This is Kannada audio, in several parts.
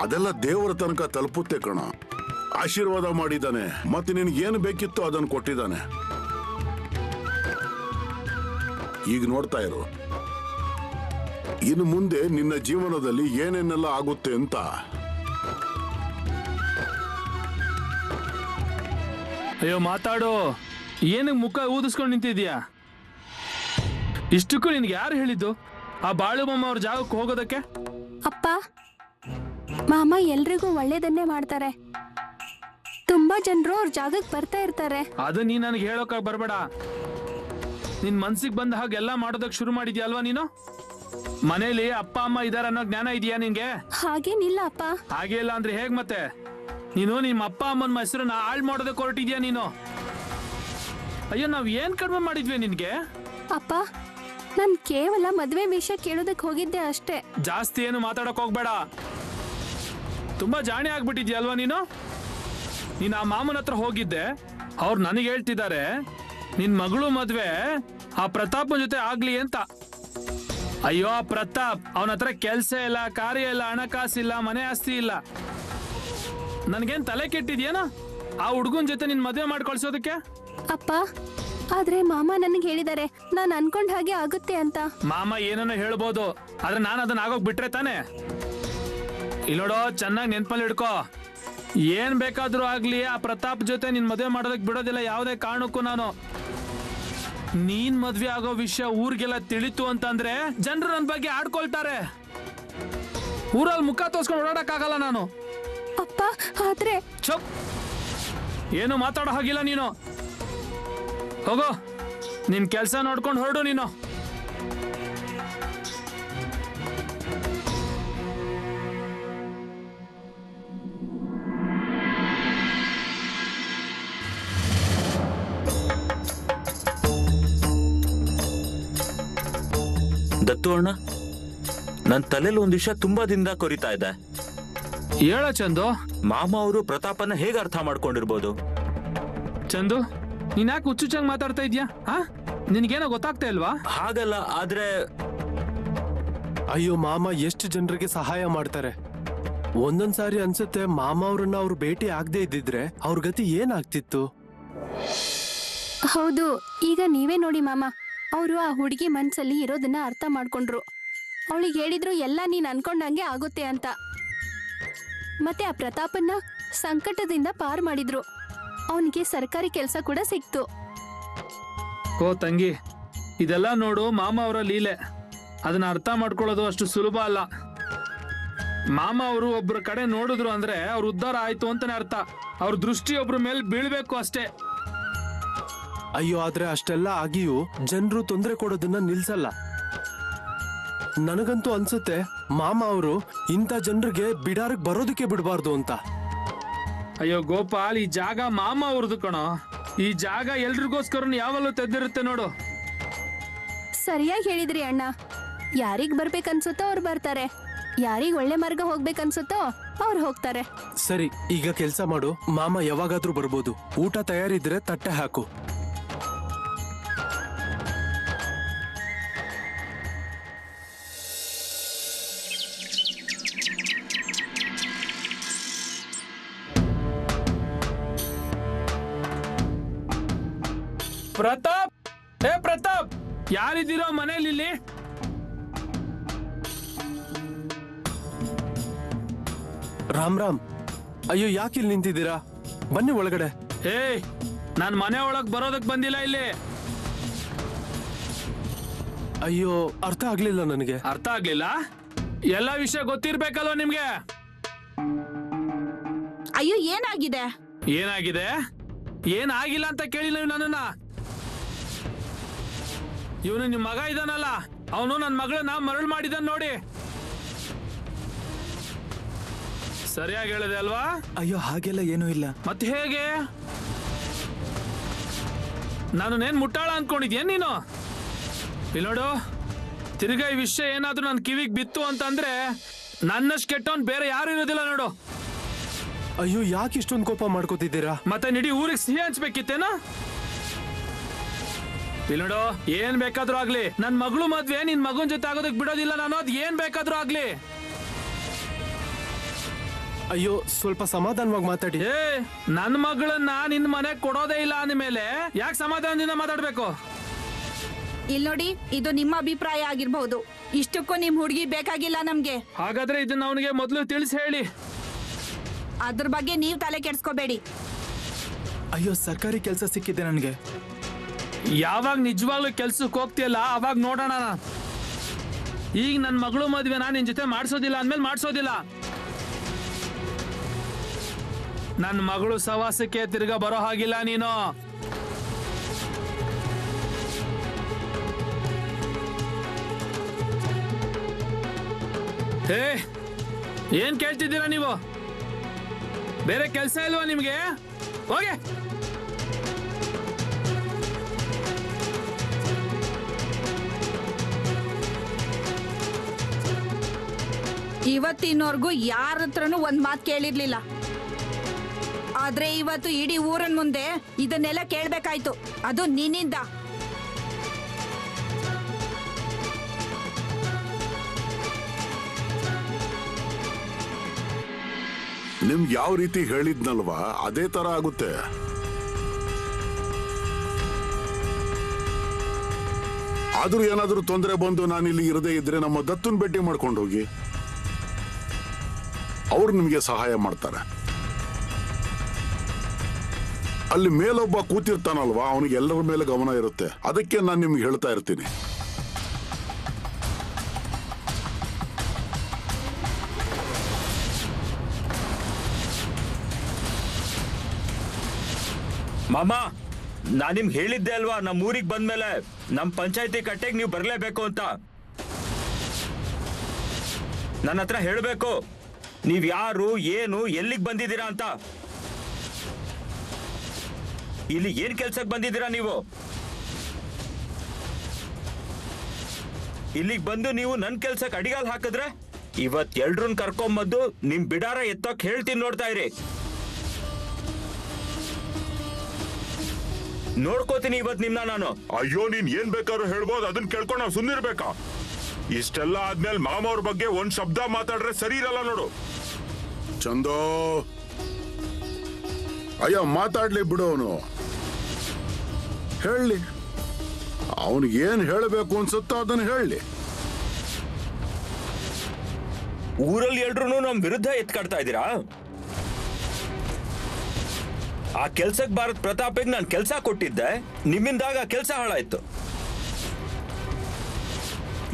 ಅದೆಲ್ಲ ದೇವರ ತನಕ ತಲುಪುತ್ತೆ ಕಣ. ಆಶೀರ್ವಾದ ಮಾಡಿದ್ದಾನೆ, ಮತ್ತೆ ನಿನಗೇನು ಬೇಕಿತ್ತು ಅದನ್ನು ಕೊಟ್ಟಿದ್ದಾನೆ. ಈಗ ನೋಡ್ತಾ ಇರು, ಇನ್ನು ಮುಂದೆ ನಿನ್ನ ಜೀವನದಲ್ಲಿ ಏನೇನೆಲ್ಲ ಆಗುತ್ತೆ ಅಂತ. ಅಯ್ಯೋ ಮಾತಾಡು, ಏನಕ್ಕೆ ಮುಖ ಊದಿಸ್ಕೊಂಡು ನಿಂತಿದ್ಯಾ? ಇಷ್ಟಕ್ಕೂ ನಿನ್ಗೆ ಯಾರು ಹೇಳಿದ್ದು ಆ ಬಾಳು ಮಾಮ ಅವ್ರ ಜಾಗಕ್ಕೆ ಹೋಗೋದಕ್ಕೆ? ಅಪ್ಪ, ಮಾಮ ಎಲ್ರಿಗೂ ಒಳ್ಳೇದನ್ನೇ ಮಾಡ್ತಾರೆ. ತುಂಬಾ ಜನರು ಅವ್ರ ಜಾಗಕ್ಕೆ ಬರ್ತಾ ಇರ್ತಾರೆ. ಅದು ನೀ ನನಗೆ ಹೇಳೋಕ ಬರಬೇಡ. ನಿನ್ ಮನ್ಸಿಗೆ ಬಂದ ಹಾಗೆಲ್ಲ ಮಾಡೋದಕ್ಕೆ ಶುರು ಮಾಡಿದ್ಯಾ ಅಲ್ವಾ ನೀನು? ಮನೇಲಿ ಅಪ್ಪ ಅಮ್ಮ ಇದಾರ ಅನ್ನೋ ಜ್ಞಾನ ಇದೆಯಾ ನಿನ್ಗೆ? ಹಾಗೇನಿಲ್ಲ ಅಪ್ಪ. ಹಾಗೆ ಇಲ್ಲ ಅಂದ್ರೆ ಹೇಗ್ ಮತ್ತೆ? ನೀನು ನಿಮ್ಮ ಅಪ್ಪ ಅಮ್ಮನ ಹೆಸರನ್ನ ಹಾಳು ಮಾಡೋದಕ್ಕೆ ಹೊರಟಿದ್ಯಾ ನೀನು? ಅಯ್ಯೋ, ನಾವ್ ಏನ್ ಕಡಿಮೆ ಮಾಡಿದ್ವಿ ನಿನ್ಗೆ? ಅಪ್ಪ, ನಾನ್ ಕೇವಲ ಮದ್ವೆ ವಿಷಯ ಕೇಳೋದಕ್ ಹೋಗಿದ್ದೆ ಅಷ್ಟೇ. ಜಾಸ್ತಿ ಏನು ಮಾತಾಡಕ್ ಹೋಗ್ಬೇಡ. ತುಂಬಾ ಜಾಣೆ ಆಗ್ಬಿಟ್ಟಿದ್ಯಾ ಅಲ್ವಾ ನೀನು? ನೀನ್ ಆ ಮಾಮನ ಹತ್ರ ಹೋಗಿದ್ದೆ, ಅವ್ರು ನನಗೆ ಹೇಳ್ತಿದ್ದಾರೆ ನಿನ್ ಮಗಳು ಮದ್ವೆ ಆ ಪ್ರತಾಪನ ಜೊತೆ ಆಗ್ಲಿ ಅಂತ. ಅಯ್ಯೋ ಆ ಪ್ರತಾಪ್, ಅವನ ಹತ್ರ ಕೆಲ್ಸ ಇಲ್ಲ, ಕಾರ್ಯ ಇಲ್ಲ, ಹಣಕಾಸಿಲ್ಲ, ಮನೆ ಆಸ್ತಿ ಇಲ್ಲ. ನನ್ಗೇನ್ ತಲೆ ಕೆಟ್ಟಿದ್ಯೇನೋ ಆ ಹುಡುಗನ್ ಜೊತೆ ನಿನ್ ಮದ್ವೆ ಮಾಡಿ ಕಳ್ಸೋದಕ್ಕೆ? ಅಪ್ಪ, ಆದ್ರೆ ಮಾಮ ನನಗೆ ಹೇಳಿದ್ದಾರೆ ನಾನ್ ಅನ್ಕೊಂಡ್ ಹಾಗೆ ಆಗುತ್ತೆ ಅಂತ. ಮಾಮ ಏನನ್ನ ಹೇಳ್ಬೋದು, ಆದ್ರೆ ನಾನು ಅದನ್ನ ಆಗೋಗ್ ಬಿಟ್ರೆ ತಾನೆ. ಇಲ್ಲೋಡೋ, ಚೆನ್ನಾಗಿ ನೆನ್ಪಲ್ಲಿ ಹಿಡ್ಕೋ, ಏನ್ ಬೇಕಾದ್ರೂ ಆಗ್ಲಿ ಆ ಪ್ರತಾಪ್ ಜೊತೆ ನಿನ್ ಮದ್ವೆ ಮಾಡೋದಕ್ ಬಿಡೋದಿಲ್ಲ ಯಾವುದೇ ಕಾರಣಕ್ಕೂ ನಾನು. ನೀನ್ ಮದ್ವೆ ಆಗೋ ವಿಷಯ ಊರಿಗೆಲ್ಲ ತಿಳಿತು ಅಂತಂದ್ರೆ ಜನರು ನನ್ ಬಗ್ಗೆ ಆಡ್ಕೊಳ್ತಾರೆ. ಊರಲ್ಲಿ ಮುಖ ತೋರ್ಸ್ಕೊಂಡು ಓಡಾಡಕ್ ಆಗಲ್ಲ ನಾನು. ಅಪ್ಪ, ಆದ್ರೆ ಚುಪ್, ಏನು ಮಾತಾಡೋ ಹಾಗಿಲ್ಲ ನೀನು. ಹೋಗೋ, ನಿನ್ ಕೆಲ್ಸ ನೋಡ್ಕೊಂಡು ಹೊರಡು ನೀನು. ದತ್ತು ಅಣ್ಣ, ನನ್ನ ತಲೆಯಲ್ಲಿ ಒಂದ್ ವಿಷಯ ತುಂಬಾ ದಿನದ ಕೊರಿತಾ ಇದೆ. ಹೇಳ ಚಂದು. ಮಾಮ ಅವರು ಪ್ರತಾಪನ ಹೇಗೆ ಅರ್ಥ ಮಾಡ್ಕೊಂಡಿರ್ಬೋದು? ಚಂದು, ನೀನ್ ಯಾಕೆ ಹುಚ್ಚುಚ್ಚಂಗ್ ಮಾತಾಡ್ತಾ ಇದ್ಯಾ? ನಿನ್ಗೇನೋ ಗೊತ್ತಾಗ್ತಾ ಇಲ್ವಾ? ಹಾಗಲ್ಲ, ಆದ್ರೆ ಅಯ್ಯೋ, ಮಾಮ ಎಷ್ಟು ಜನರಿಗೆ ಸಹಾಯ ಮಾಡ್ತಾರೆ. ಒಂದೊಂದ್ಸಾರಿ ಅನ್ಸುತ್ತೆ ಮಾಮ ಅವ್ರನ್ನ ಅವ್ರು ಭೇಟಿ ಆಗದೆ ಇದ್ದಿದ್ರೆ ಅವ್ರ ಗತಿ ಏನಾಗ್ತಿತ್ತು. ಹೌದು, ಈಗ ನೀವೇ ನೋಡಿ ಮಾಮ, ಅವರು ಆ ಹುಡುಗಿ ಮನ್ಸಲ್ಲಿ ಇರೋದನ್ನ ಅರ್ಥ ಮಾಡ್ಕೊಂಡ್ರು. ಅವಳಿಗೆ ಹೇಳಿದ್ರು ಎಲ್ಲ ನೀನ್ ಅನ್ಕೊಂಡಂಗೆ ಆಗುತ್ತೆ ಅಂತ. ಮತ್ತೆ ಆ ಪ್ರತಾಪನ್ನ ಸಂಕಟದಿಂದ ಪಾರ್ ಮಾಡಿದ್ರು. ಅವನಿಗೆ ಸರ್ಕಾರಿ ಕೆಲಸ ಕೂಡ ಸಿಕ್ತು. ಓ ತಂಗಿ, ಇದೆಲ್ಲ ನೋಡು ಮಾಮ ಅವರ ಲೀಲೆ. ಅದನ್ನ ಅರ್ಥ ಮಾಡ್ಕೊಳ್ಳೋದು ಅಷ್ಟು ಸುಲಭ ಅಲ್ಲ. ಮಾಮ ಅವರು ಒಬ್ರ ಕಡೆ ನೋಡಿದ್ರು ಅಂದ್ರೆ ಅವ್ರ ಉದ್ಧಾರ ಆಯ್ತು ಅಂತಾನೆ ಅರ್ಥ. ಅವ್ರ ದೃಷ್ಟಿ ಒಬ್ರ ಮೇಲೆ ಬೀಳ್ಬೇಕು ಅಷ್ಟೇ. ಅಯ್ಯೋ, ಆದ್ರೆ ಅಷ್ಟೆಲ್ಲ ಆಗಿಯೂ ಜನರು ತೊಂದರೆ ಕೊಡೋದನ್ನ ನಿಲ್ಸಲ್ಲ. ನನಗಂತೂ ಅನ್ಸುತ್ತೆ ಮಾಮ ಅವರು ಇಂಥ ಜನರಿಗೆ ಬಿಡಾರಕ್ಕೆ ಬರೋದಕ್ಕೆ ಬಿಡಬಾರ್ದು ಅಂತ. ಅಯ್ಯೋ ಗೋಪಾಲ್, ಈ ಜಾಗ ಮಾಮ ಅವ್ರದ್ದು ಕಣೋ. ಈ ಜಾಗ ಎಲ್ರಿಗೋಸ್ಕರ ಯಾವಲ್ಲೂ ತೆದ್ದಿರುತ್ತೆ ನೋಡು. ಸರಿಯಾಗಿ ಹೇಳಿದ್ರಿ ಅಣ್ಣ. ಯಾರಿಗ್ ಬರ್ಬೇಕನ್ಸುತ್ತೋ ಅವ್ರು ಬರ್ತಾರೆ, ಯಾರಿಗ್ ಒಳ್ಳೆ ಮಾರ್ಗ ಹೋಗ್ಬೇಕನ್ಸುತ್ತೋ ಅವ್ರು ಹೋಗ್ತಾರೆ. ಸರಿ, ಈಗ ಕೆಲ್ಸ ಮಾಡು. ಮಾಮ ಯಾವಾಗಾದ್ರೂ ಬರ್ಬೋದು. ಊಟ ತಯಾರಿದ್ರೆ ತಟ್ಟೆ ಹಾಕು. ಪ್ರತಾಪ್, ಹೇ ಪ್ರತಾಪ್, ಯಾರಿದ್ದೀರೋ ಮನೇಲಿ? ಇಲ್ಲಿ ರಾಮ್ ರಾಮ್. ಅಯ್ಯೋ, ಯಾಕಿಲ್ಲಿ ನಿಂತಿದ್ದೀರಾ? ಬನ್ನಿ ಒಳಗಡೆ. ಏಯ್, ನಾನ್ ಮನೆ ಒಳಗ್ ಬರೋದಕ್ ಬಂದಿಲ್ಲ ಇಲ್ಲಿ. ಅಯ್ಯೋ, ಅರ್ಥ ಆಗ್ಲಿಲ್ಲ ನನಗೆ. ಅರ್ಥ ಆಗ್ಲಿಲ್ಲ? ಎಲ್ಲ ವಿಷಯ ಗೊತ್ತಿರ್ಬೇಕಲ್ವ ನಿಮ್ಗೆ? ಅಯ್ಯೋ, ಏನಾಗಿದೆ? ಏನಾಗಿದೆ? ಏನಾಗಿಲ್ಲ ಅಂತ ಕೇಳಿಲ್ಲ ನನ್ನನ್ನ. ಇವನು ನಿಮ್ ಮಗ ಇದಾನಲ್ಲ, ಅವನು ನನ್ನ ಮಗಳನ್ನ ಮರಳು ಮಾಡಿದಾನ ನೋಡಿ. ಸರಿಯಾಗಿ ಹೇಳಿದೆ ಅಲ್ವಾ? ಅಯ್ಯೋ, ಹಾಗೆಲ್ಲ ಏನೂ ಇಲ್ಲ. ಮತ್ತೆ ಹೇಗೆ? ನಾನೇನ್ ಮುಟ್ಟಾಳ ಅನ್ಕೊಂಡಿದ್ಯೇನ್ ನೀನು? ಇಲ್ಲೋಡು, ತಿರ್ಗಾ ಈ ವಿಷಯ ಏನಾದ್ರೂ ನನ್ನ ಕಿವಿಗೆ ಬಿತ್ತು ಅಂತಂದ್ರೆ ನನ್ನಷ್ಟು ಕೆಟ್ಟವನ್ ಬೇರೆ ಯಾರು ಇರೋದಿಲ್ಲ ನೋಡು. ಅಯ್ಯೋ, ಯಾಕೆ ಇಷ್ಟೊಂದು ಕೋಪ ಮಾಡ್ಕೋತಿದ್ದೀರಾ? ಮತ್ತೆ ನಿಡಿ ಊರಿಗೆ ಸಿಹಿ ಹಂಚ್ಬೇಕಿತ್ತೇನೋ? ಇಲ್ಲೋಡು, ಏನ್ ಬೇಕಾದ್ರೂ ಆಗ್ಲಿ, ನನ್ ಮಗಳು ಮದ್ವೆ ನಿನ್ ಮಗನ್ ಜೊತೆ ಆಗೋದಕ್ ಬಿಡೋದಿಲ್ಲ ನಾನು. ಅದ್ ಏನ್ ಬೇಕಾದ್ರೂ ಆಗ್ಲಿ. ಅಯ್ಯೋ ಸ್ವಲ್ಪ ಸಮಾಧಾನವಾಗಿ ಮಾತಾಡಿ. ಏ ನನ್ನ ಮಗಳನ್ನ ನಿನ್ ಮನೆಗ್ ಕೊಡೋದೇ ಇಲ್ಲ ಅಂದ್ಮೇಲೆ ಯಾಕೆ ಸಮಾಧಾನದಿಂದ ಮಾತಾಡ್ಬೇಕು? ಇಲ್ ನೋಡಿ, ಇದು ನಿಮ್ಮ ಅಭಿಪ್ರಾಯ ಆಗಿರ್ಬಹುದು. ಇಷ್ಟಕ್ಕೂ ನಿಮ್ ಹುಡುಗಿ ಬೇಕಾಗಿಲ್ಲ ನಮ್ಗೆ. ಹಾಗಾದ್ರೆ ಇದನ್ನ ಅವನಿಗೆ ಮೊದಲು ತಿಳಿಸಿ ಹೇಳಿ. ಅದ್ರ ಬಗ್ಗೆ ನೀವ್ ತಲೆ ಕೆಡ್ಸ್ಕೋಬೇಡಿ. ಅಯ್ಯೋ ಸರ್ಕಾರಿ ಕೆಲಸ ಸಿಕ್ಕಿದೆ ನನಗೆ. ಯಾವಾಗ ನಿಜವಾಗ್ಲೂ ಕೆಲ್ಸಕ್ಕೆ ಹೋಗ್ತಿಯಲ್ಲ ಅವಾಗ ನೋಡೋಣ. ಈಗ ನನ್ನ ಮಗಳು ಮದ್ವೆ ನಿನ್ ಜೊತೆ ಮಾಡ್ಸೋದಿಲ್ಲ ಅಂದ್ಮೇಲೆ ಮಾಡ್ಸೋದಿಲ್ಲ. ನನ್ನ ಮಗಳು ಸವಾಸಕ್ಕೆ ತಿರ್ಗಾ ಬರೋ ಹಾಗಿಲ್ಲ ನೀನು. ಹೇ, ಏನ್ ಕೇಳ್ತಿದ್ದೀರಾ ನೀವು? ಬೇರೆ ಕೆಲಸ ಇಲ್ವಾ ನಿಮ್ಗೆ? ಹೋಗೆ. ಇವತ್ತಿನವರೆಗೂ ಯಾರ ಹತ್ರನೂ ಒಂದ್ ಮಾತು ಕೇಳಿರ್ಲಿಲ್ಲ. ಆದ್ರೆ ಇವತ್ತು ಇಡೀ ಊರನ್ ಮುಂದೆ ಇದನ್ನೆಲ್ಲ ಕೇಳ್ಬೇಕಾಯ್ತು, ಅದು ನಿನ್ನಿಂದ. ನಿಮ್ಗೆ ಯಾವ ರೀತಿ ಹೇಳಿದ್ನಲ್ವಾ ಅದೇ ತರ ಆಗುತ್ತೆ. ಆದ್ರೂ ಏನಾದ್ರೂ ತೊಂದರೆ ಬಂದು ನಾನಿಲ್ಲಿ ಇರದೇ ಇದ್ರೆ ನಮ್ಮ ದತ್ತನ್ ಭೇಟಿ ಮಾಡ್ಕೊಂಡು ಹೋಗಿ, ಅವ್ರು ನಿಮ್ಗೆ ಸಹಾಯ ಮಾಡ್ತಾರೆ. ಅಲ್ಲಿ ಮೇಲೊಬ್ಬ ಕೂತಿರ್ತಾನಲ್ವಾ, ಅವನಿಗೆ ಎಲ್ಲರ ಮೇಲೆ ಗಮನ ಇರುತ್ತೆ. ಅದಕ್ಕೆ ನಾನು ನಿಮ್ಗೆ ಹೇಳ್ತಾ ಇರ್ತೀನಿ. ಮಾಮ, ನಾನ್ ನಿಮ್ಗೆ ಹೇಳಿದ್ದೆ ಅಲ್ವಾ, ನಮ್ಮ ಊರಿಗೆ ಬಂದ್ಮೇಲೆ ನಮ್ ಪಂಚಾಯತಿ ಕಟ್ಟೆಗೆ ನೀವು ಬರ್ಲೇಬೇಕು ಅಂತ. ನನ್ನ ಹತ್ರ ಹೇಳ್ಬೇಕು ನೀವ್ ಯಾರು, ಏನು, ಎಲ್ಲಿಗೆ ಬಂದಿದ್ದೀರಾ ಅಂತ. ಇಲ್ಲಿ ಏನ್ ಕೆಲ್ಸಕ್ಕೆ ಬಂದಿದ್ದೀರಾ ನೀವು? ಇಲ್ಲಿಗೆ ಬಂದು ನೀವು ನನ್ ಕೆಲ್ಸಕ್ಕೆ ಅಡಿಗಾಲ್ ಹಾಕಿದ್ರೆ ಇವತ್ ಎಲ್ರನ್ ಕರ್ಕೊಂಬಂದು ನಿಮ್ ಬಿಡಾರ ಎತ್ತೋಕ್ ಹೇಳ್ತೀನಿ, ನೋಡ್ತಾ ಇರಿ. ನೋಡ್ಕೋತೀನಿ ಇವತ್ ನಿಮ್ನ ನಾನು. ಅಯ್ಯೋ, ನೀನ್ ಏನ್ ಬೇಕಾದ್ರೂ ಹೇಳ್ಬೋದು, ಅದನ್ನ ಕೇಳ್ಕೊಂಡು ನಾವು ಸುಮ್ಮನಿರ್ಬೇಕಾ? ಇಷ್ಟೆಲ್ಲ ಆದ್ಮೇಲೆ ಮಾಮವ್ರ ಬಗ್ಗೆ ಒಂದ್ ಶಬ್ದ ಮಾತಾಡ್ರೆ ಸರಿ ಇರಲ್ಲ ನೋಡು. ಚಂದೋ, ಅಯ್ಯ ಮಾತಾಡ್ಲಿ ಬಿಡು. ಅವನು ಹೇಳಿ, ಅವನಿಗೆ ಏನ್ ಹೇಳಬೇಕು ಅನ್ಸುತ್ತೋ ಅದನ್ನ ಹೇಳಿ. ಊರಲ್ಲಿ ಎಲ್ರು ನಮ್ ವಿರುದ್ಧ ಎತ್ಕಾಡ್ತಾ ಇದ್ದೀರಾ? ಆ ಕೆಲ್ಸಕ್ ಭಾರತ್ ಪ್ರತಾಪಿಗೆ ನಾನು ಕೆಲ್ಸ ಕೊಟ್ಟಿದ್ದೆ, ನಿಮ್ಮಿಂದಾಗ ಕೆಲ್ಸ ಹಾಳಾಯ್ತು.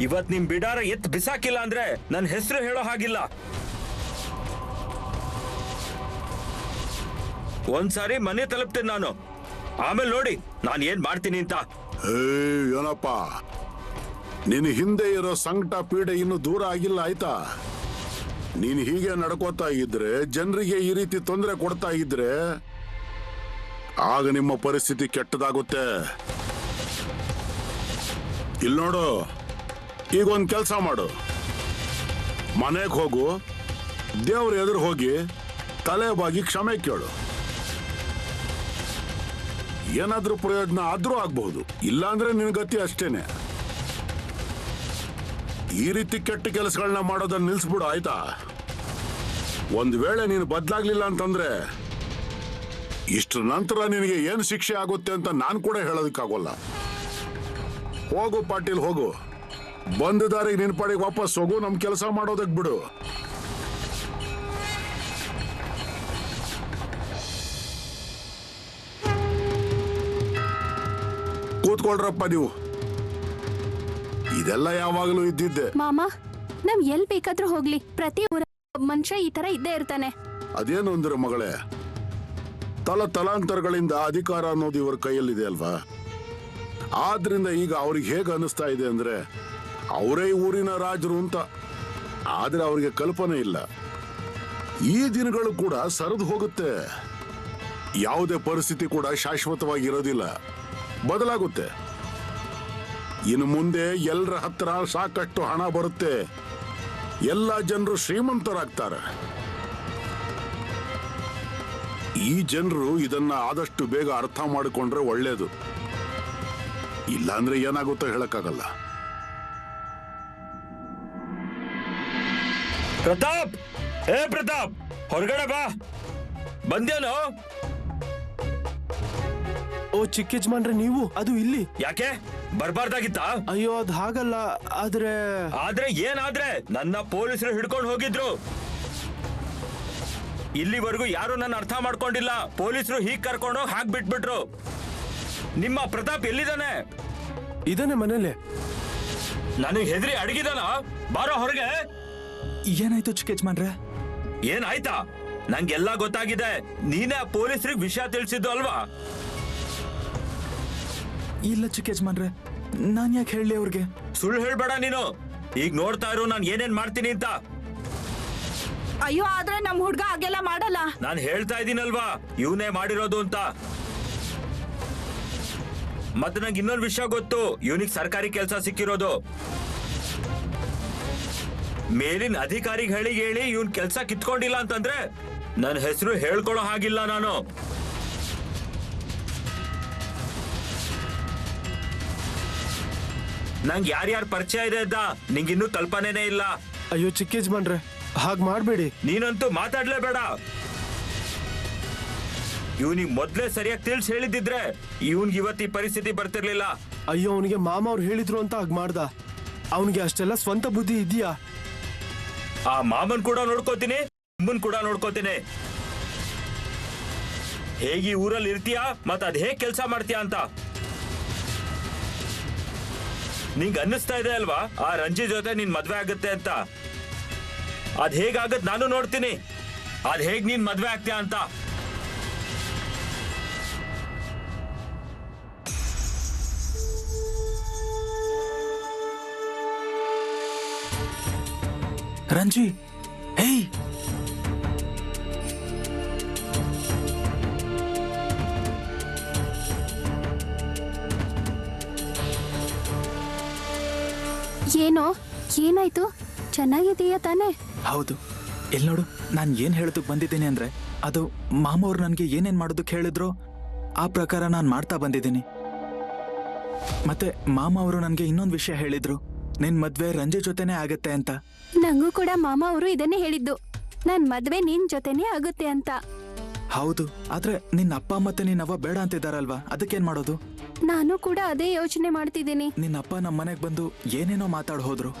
ಇವತ್ ನಿಮ್ ಬಿಡಾರ ಎತ್ ಬಿಸಾಕಿಲ್ಲ ಅಂದ್ರೆ ನನ್ನ ಹೆಸರು ಹೇಳೋ ಹಾಗಿಲ್ಲ. ಒಂದ್ಸಾರಿ ಮನೆ ತಲುಪ್ತೀನಿ ನಾನು, ಆಮೇಲೆ ನೋಡಿ ನಾನು ಏನ್ ಮಾಡ್ತೀನಿ ಅಂತ. ಏನಪ್ಪ, ನಿನ್ ಹಿಂದೆ ಇರೋ ಸಂಕಟ ಪೀಡೆ ಇನ್ನು ದೂರ ಆಗಿಲ್ಲ ಆಯ್ತಾ? ನೀನ್ ಹೀಗೆ ನಡ್ಕೋತಾ ಇದ್ರೆ, ಜನರಿಗೆ ಈ ರೀತಿ ತೊಂದರೆ ಕೊಡ್ತಾ ಇದ್ರೆ ಆಗ ನಿಮ್ಮ ಪರಿಸ್ಥಿತಿ ಕೆಟ್ಟದಾಗುತ್ತೆ. ಇಲ್ಲಿ ನೋಡು, ಈಗ ಒಂದ್ ಕೆಲಸ ಮಾಡು. ಮನೆಗೆ ಹೋಗು, ದೇವ್ರ ಎದುರು ಹೋಗಿ ತಲೆ ಬಾಗಿ ಕ್ಷಮೆ ಕೇಳು. ಏನಾದ್ರೂ ಪ್ರಯೋಜನ ಆದ್ರೂ ಆಗ್ಬಹುದು, ಇಲ್ಲಾಂದ್ರೆ ನಿನ್ ಗತಿ ಅಷ್ಟೇನೆ. ಈ ರೀತಿ ಕೆಟ್ಟ ಕೆಲಸಗಳನ್ನ ಮಾಡೋದನ್ನ ನಿಲ್ಸ್ಬಿಡು ಆಯ್ತಾ? ಒಂದ್ ವೇಳೆ ನೀನು ಬದಲಾಗ್ಲಿಲ್ಲ ಅಂತಂದ್ರೆ ಇಷ್ಟ್ರ ನಂತರ ನಿನಗೆ ಏನು ಶಿಕ್ಷೆ ಆಗುತ್ತೆ ಅಂತ ನಾನು ಕೂಡ ಹೇಳೋದಕ್ಕಾಗೋಲ್ಲ. ಹೋಗು ಪಾಟೀಲ್, ಹೋಗು. ಬಂದ ದಾರಿಗೆ ನಿನ್ ಪಾಡಿಗೆ ವಾಪಸ್ ಹೋಗು. ನಮ್ ಕೆಲಸ ಮಾಡೋದಕ್ ಬಿಡು. ಕೂತ್ಕೊಳ್ರಪ್ಪ ನೀವು. ಇದೆಲ್ಲ ಯಾವಾಗಲೂ ಇದ್ದಿದ್ದೆ. ಮಾಮ, ನಾವ್ ಎಲ್ ಬೇಕಾದ್ರೂ ಹೋಗ್ಲಿ, ಪ್ರತಿ ಊರ ಮನುಷ್ಯ ಈ ತರ ಇದ್ದೇ ಇರ್ತಾನೆ. ಅದೇನು ಅಂದ್ರೆ ಮಗಳೇ, ತಲಾಂತರಗಳಿಂದ ಅಧಿಕಾರ ಅನ್ನೋದು ಇವ್ರ ಕೈಯಲ್ಲಿದೆ ಅಲ್ವಾ? ಆದ್ರಿಂದ ಈಗ ಅವ್ರಿಗೆ ಹೇಗೆ ಅನಿಸ್ತಾ ಇದೆ ಅಂದ್ರೆ ಅವರೇ ಊರಿನ ರಾಜರು ಅಂತ. ಆದ್ರೆ ಅವ್ರಿಗೆ ಕಲ್ಪನೆ ಇಲ್ಲ, ಈ ದಿನಗಳು ಕೂಡ ಸರಿದು ಹೋಗುತ್ತೆ. ಯಾವುದೇ ಪರಿಸ್ಥಿತಿ ಕೂಡ ಶಾಶ್ವತವಾಗಿರೋದಿಲ್ಲ, ಬದಲಾಗುತ್ತೆ. ಇನ್ನು ಮುಂದೆ ಎಲ್ಲರ ಹತ್ರ ಸಾಕಷ್ಟು ಹಣ ಬರುತ್ತೆ, ಎಲ್ಲ ಜನರು ಶ್ರೀಮಂತರಾಗ್ತಾರೆ. ಈ ಜನರು ಇದನ್ನ ಆದಷ್ಟು ಬೇಗ ಅರ್ಥ ಮಾಡಿಕೊಂಡ್ರೆ ಒಳ್ಳೇದು. ಇಲ್ಲಾಂದ್ರೆ ಏನಾಗುತ್ತೋ ಹೇಳಕ್ಕಾಗಲ್ಲ. ಪ್ರತಾಪ್, ಏ ಪ್ರತಾಪ್, ಹೊರಗಡೆ ಬಾ. ಬಂದೇನು? ಓ ಚಿಕ್ಕ ಯಜಮಾನ್ರೆ, ನೀವು ಅದು ಇಲ್ಲಿ? ಯಾಕೆ ಬರ್ಬಾರ್ದಾಗಿತ್ತ? ಅಯ್ಯೋ ಅದ್ ಹಾಗಲ್ಲ, ಆದ್ರೆ ಆದ್ರೆ ಏನಾದ್ರೆ ನನ್ನ ಪೊಲೀಸರು ಹಿಡ್ಕೊಂಡು ಹೋಗಿದ್ರು. ಇಲ್ಲಿವರೆಗೂ ಯಾರು ನನ್ನ ಅರ್ಥ ಮಾಡ್ಕೊಂಡಿಲ್ಲ. ಪೊಲೀಸರು ಹೀಗ್ ಕರ್ಕೊಂಡು ಹಾಕ್ ಬಿಟ್ಬಿಟ್ರು. ನಿಮ್ಮ ಪ್ರತಾಪ್ ಎಲ್ಲಿದ್ದಾನೆ? ಇದನ್ನೇ ಮನೇಲೆ. ನನಗೆ ಹೆದರಿ ಅಡಗಿದಾನ. ಬಾರೋ ಹೊರಗೆ. ಏನಾಯ್ತು ಚಿಕ್ಕ ಯಜಮಾನ್ರೆ? ಏನಾಯ್ತಾ? ನಂಗೆಲ್ಲ ಗೊತ್ತಾಗಿದೆ. ನೀನೇ ಆ ಪೊಲೀಸರಿಗೆ ವಿಷಯ ತಿಳಿಸಿದ್ದು ಅಲ್ವಾ? ಇಲ್ಲ ಚಿಕ್ಕ ಯಜಮಾನ್ರೆ, ನಾನ್ ಯಾಕೆ ಹೇಳಿ ಅವ್ರಿಗೆ? ಸುಳ್ಳು ಹೇಳ್ಬೇಡ ನೀನು. ಈಗ ನೋಡ್ತಾ ಇರು ನಾನು ಏನೇನ್ ಮಾಡ್ತೀನಿ ಅಂತ. ಅಯ್ಯೋ, ಆದ್ರೆ ನಮ್ ಹುಡ್ಗ ಹಾಗೆಲ್ಲ ಮಾಡಲ್ಲ. ನಾನು ಹೇಳ್ತಾ ಇದ್ದೀನಲ್ವಾ ಇವನೇ ಮಾಡಿರೋದು ಅಂತ. ಮತ್ತೆ ನಂಗೆ ಇನ್ನೊಂದು ವಿಷಯ ಗೊತ್ತು. ಇವನಿಗೆ ಸರ್ಕಾರಿ ಕೆಲಸ ಸಿಕ್ಕಿರೋದು. ಮೇಲಿನ ಅಧಿಕಾರಿಗೆ ಹೇಳಿ ಇವನ್ ಕೆಲಸ ಕಿತ್ಕೊಂಡಿಲ್ಲ ಅಂತಂದ್ರೆ ನನ್ನ ಹೆಸರು ಹೇಳ್ಕೊಳ್ಳೋ ಹಾಗಿಲ್ಲ ನಾನು. ನಂಗೆ ಯಾರ್ಯಾರ ಪರಿಚಯ ಇದೆ ಅಂತ ನಿಂಗಿನ್ನೂ ಕಲ್ಪನೆನೇ ಇಲ್ಲ. ಅಯ್ಯೋ ಚಿಕ್ಕ ಯಜಮಾನ್ರೆ, ಹಾಗ್ ಮಾಡ್ಬೇಡಿ. ನೀನಂತೂ ಮಾತಾಡ್ಲೇಬೇಡ. ಇವನಿಗೆ ಮೊದ್ಲೇ ಸರಿಯಾಗಿ ತಿಳಿಸಿ ಹೇಳಿದ್ದಿದ್ರೆ ಇವನ್ಗೆ ಇವತ್ತು ಈ ಪರಿಸ್ಥಿತಿ ಬರ್ತಿರ್ಲಿಲ್ಲ. ಅಯ್ಯೋ ಅವನಿಗೆ ಮಾಮ ಅವ್ರು ಹೇಳಿದ್ರು ಅಂತ ಹಾಗ್ ಮಾಡ್ದ. ಅವನಿಗೆ ಅಷ್ಟೆಲ್ಲ ಸ್ವಂತ ಬುದ್ಧಿ ಇದೆಯಾ? ಆ ಮಾಮನ್ ಕೂಡ ನೋಡ್ಕೋತೀನಿ, ನಿಮ್ಮನ್ ಕೂಡ ನೋಡ್ಕೋತೀನಿ. ಹೇಗೆ ಊರಲ್ಲಿ ಇರ್ತೀಯಾ ಮತ್ತ ಅದ್ ಹೇಗ್ ಕೆಲಸ ಮಾಡ್ತೀಯಾ ಅಂತ. ನಿಂಗೆ ಅನ್ನಿಸ್ತಾ ಇದೆ ಅಲ್ವಾ ಆ ರಂಜಿ ಜೊತೆ ನಿನ್ ಮದ್ವೆ ಆಗುತ್ತೆ ಅಂತ. ಅದ್ ಹೇಗಾಗತ್ ನಾನು ನೋಡ್ತೀನಿ. ಅದ್ ಹೇಗ್ ನೀನ್ ಮದ್ವೆ ಆಗ್ತೀಯಾ ಅಂತ. ರಂಜಿ, ಹೇಯ್, ಏನೋ, ಏನಾಯ್ತು? ಚೆನ್ನಾಗಿದೆಯಾ ತಾನೇ? ಹೌದು. ಎಲ್ ನೋಡು, ನಾನು ಏನ್ ಹೇಳೋದಕ್ ಬಂದಿದ್ದೀನಿ ಅಂದ್ರೆ ಅದು ಮಾಮ ಅವ್ರು ನನ್ಗೆ ಏನೇನ್ ಮಾಡೋದಕ್ಕೆ ಹೇಳಿದ್ರು ಆ ಪ್ರಕಾರ ನಾನು ಮಾಡ್ತಾ ಬಂದಿದ್ದೀನಿ. ಮತ್ತೆ ಮಾಮ ಅವರು ನನ್ಗೆ ಇನ್ನೊಂದು ವಿಷಯ ಹೇಳಿದ್ರು, ನಿನ್ ಮದ್ವೆ ರಂಜಿ ಜೊತೆನೆ ಆಗತ್ತೆ ಅಂತ. ನಂಗೂ ಕೂಡ ಮಾಮ ಅವರು ಇದನ್ನೇ ಹೇಳಿದ್ದು, ನನ್ ಮದ್ವೆ ನಿನ್ ಜೊತೆನೇ ಆಗುತ್ತೆ ಅಂತ. ಹೌದು, ಆದ್ರೆ ನಿನ್ನ ಅಪ್ಪ ಮತ್ತೆ ನಿನ್ನವ್ವ ಬೇಡ ಅಂತಿದಾರಲ್ವಾ, ಅದಕ್ಕೇನ್ ಮಾಡೋದು? ನಾನು ಕೂಡ ಅದೇ ಯೋಚನೆ ಮಾಡ್ತಿದ್ದೀನಿ. ನಿನ್ನ ಅಪ್ಪ ನಮ್ಮ ಮನೆಗೆ ಬಂದು ಏನೇನೋ ಮಾತಾಡ್ ಹೋದ್ರು.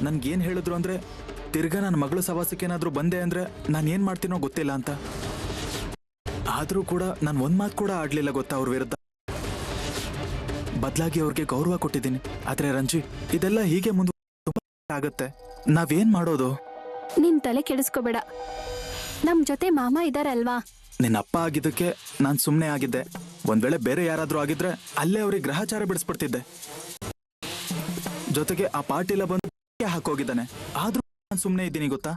ನನ್ಗೇನ್ ಹೇಳಿದ್ರು ಅಂದ್ರೆ ತಿರ್ಗಾ ನನ್ನ ಮಗಳು ಸವಾಸಕ್ಕೆ ಏನಾದ್ರು ಬಂದೆ ಅಂದ್ರೆ ನಾನು ಏನ್ ಮಾಡ್ತೀನೋ ಗೊತ್ತಿಲ್ಲ ಅಂತ. ಆದ್ರೂ ಕೂಡ ನಾನು ಒಂದ್ ಮಾತು ಕೂಡ ಆಡ್ಲಿಲ್ಲ ಗೊತ್ತಾ ಅವ್ರ ವಿರುದ್ಧ. ಬದಲಾಗಿ ಅವ್ರಿಗೆ ಗೌರವ ಕೊಟ್ಟಿದ್ದೀನಿ. ಆದ್ರೆ ರಂಜಿ, ಇದೆಲ್ಲ ಹೀಗೆ ಆಗತ್ತೆ. ನಾವೇನ್ ಮಾಡೋದು? ನಿನ್ ತಲೆ ಕೆಡಿಸ್ಕೋಬೇಡ, ನಮ್ ಜೊತೆ ಮಾಮ ಇದಾರಲ್ವಾ. ನಿನ್ನ ಅಪ್ಪ ಆಗಿದ್ದಕ್ಕೆ ನಾನ್ ಸುಮ್ನೆ ಆಗಿದ್ದೆ. ಒಂದ್ ವೇಳೆ ಬೇರೆ ಯಾರಾದ್ರೂ ಆಗಿದ್ರೆ ಅಲ್ಲೇ ಅವ್ರಿಗೆ ಗ್ರಹಚಾರ ಬಿಡಿಸ್ಬಿಡ್ತಿದ್ದೆ. ಜೊತೆಗೆ ಆ ಪಾಟೀಲ ಬಂದು ಹಾಕೋಗಿದ್ದಾನೆ. ಆದ್ರೂ ನಾನ್ ಸುಮ್ನೆ ಇದ್ದೀನಿ ಗೊತ್ತಾ.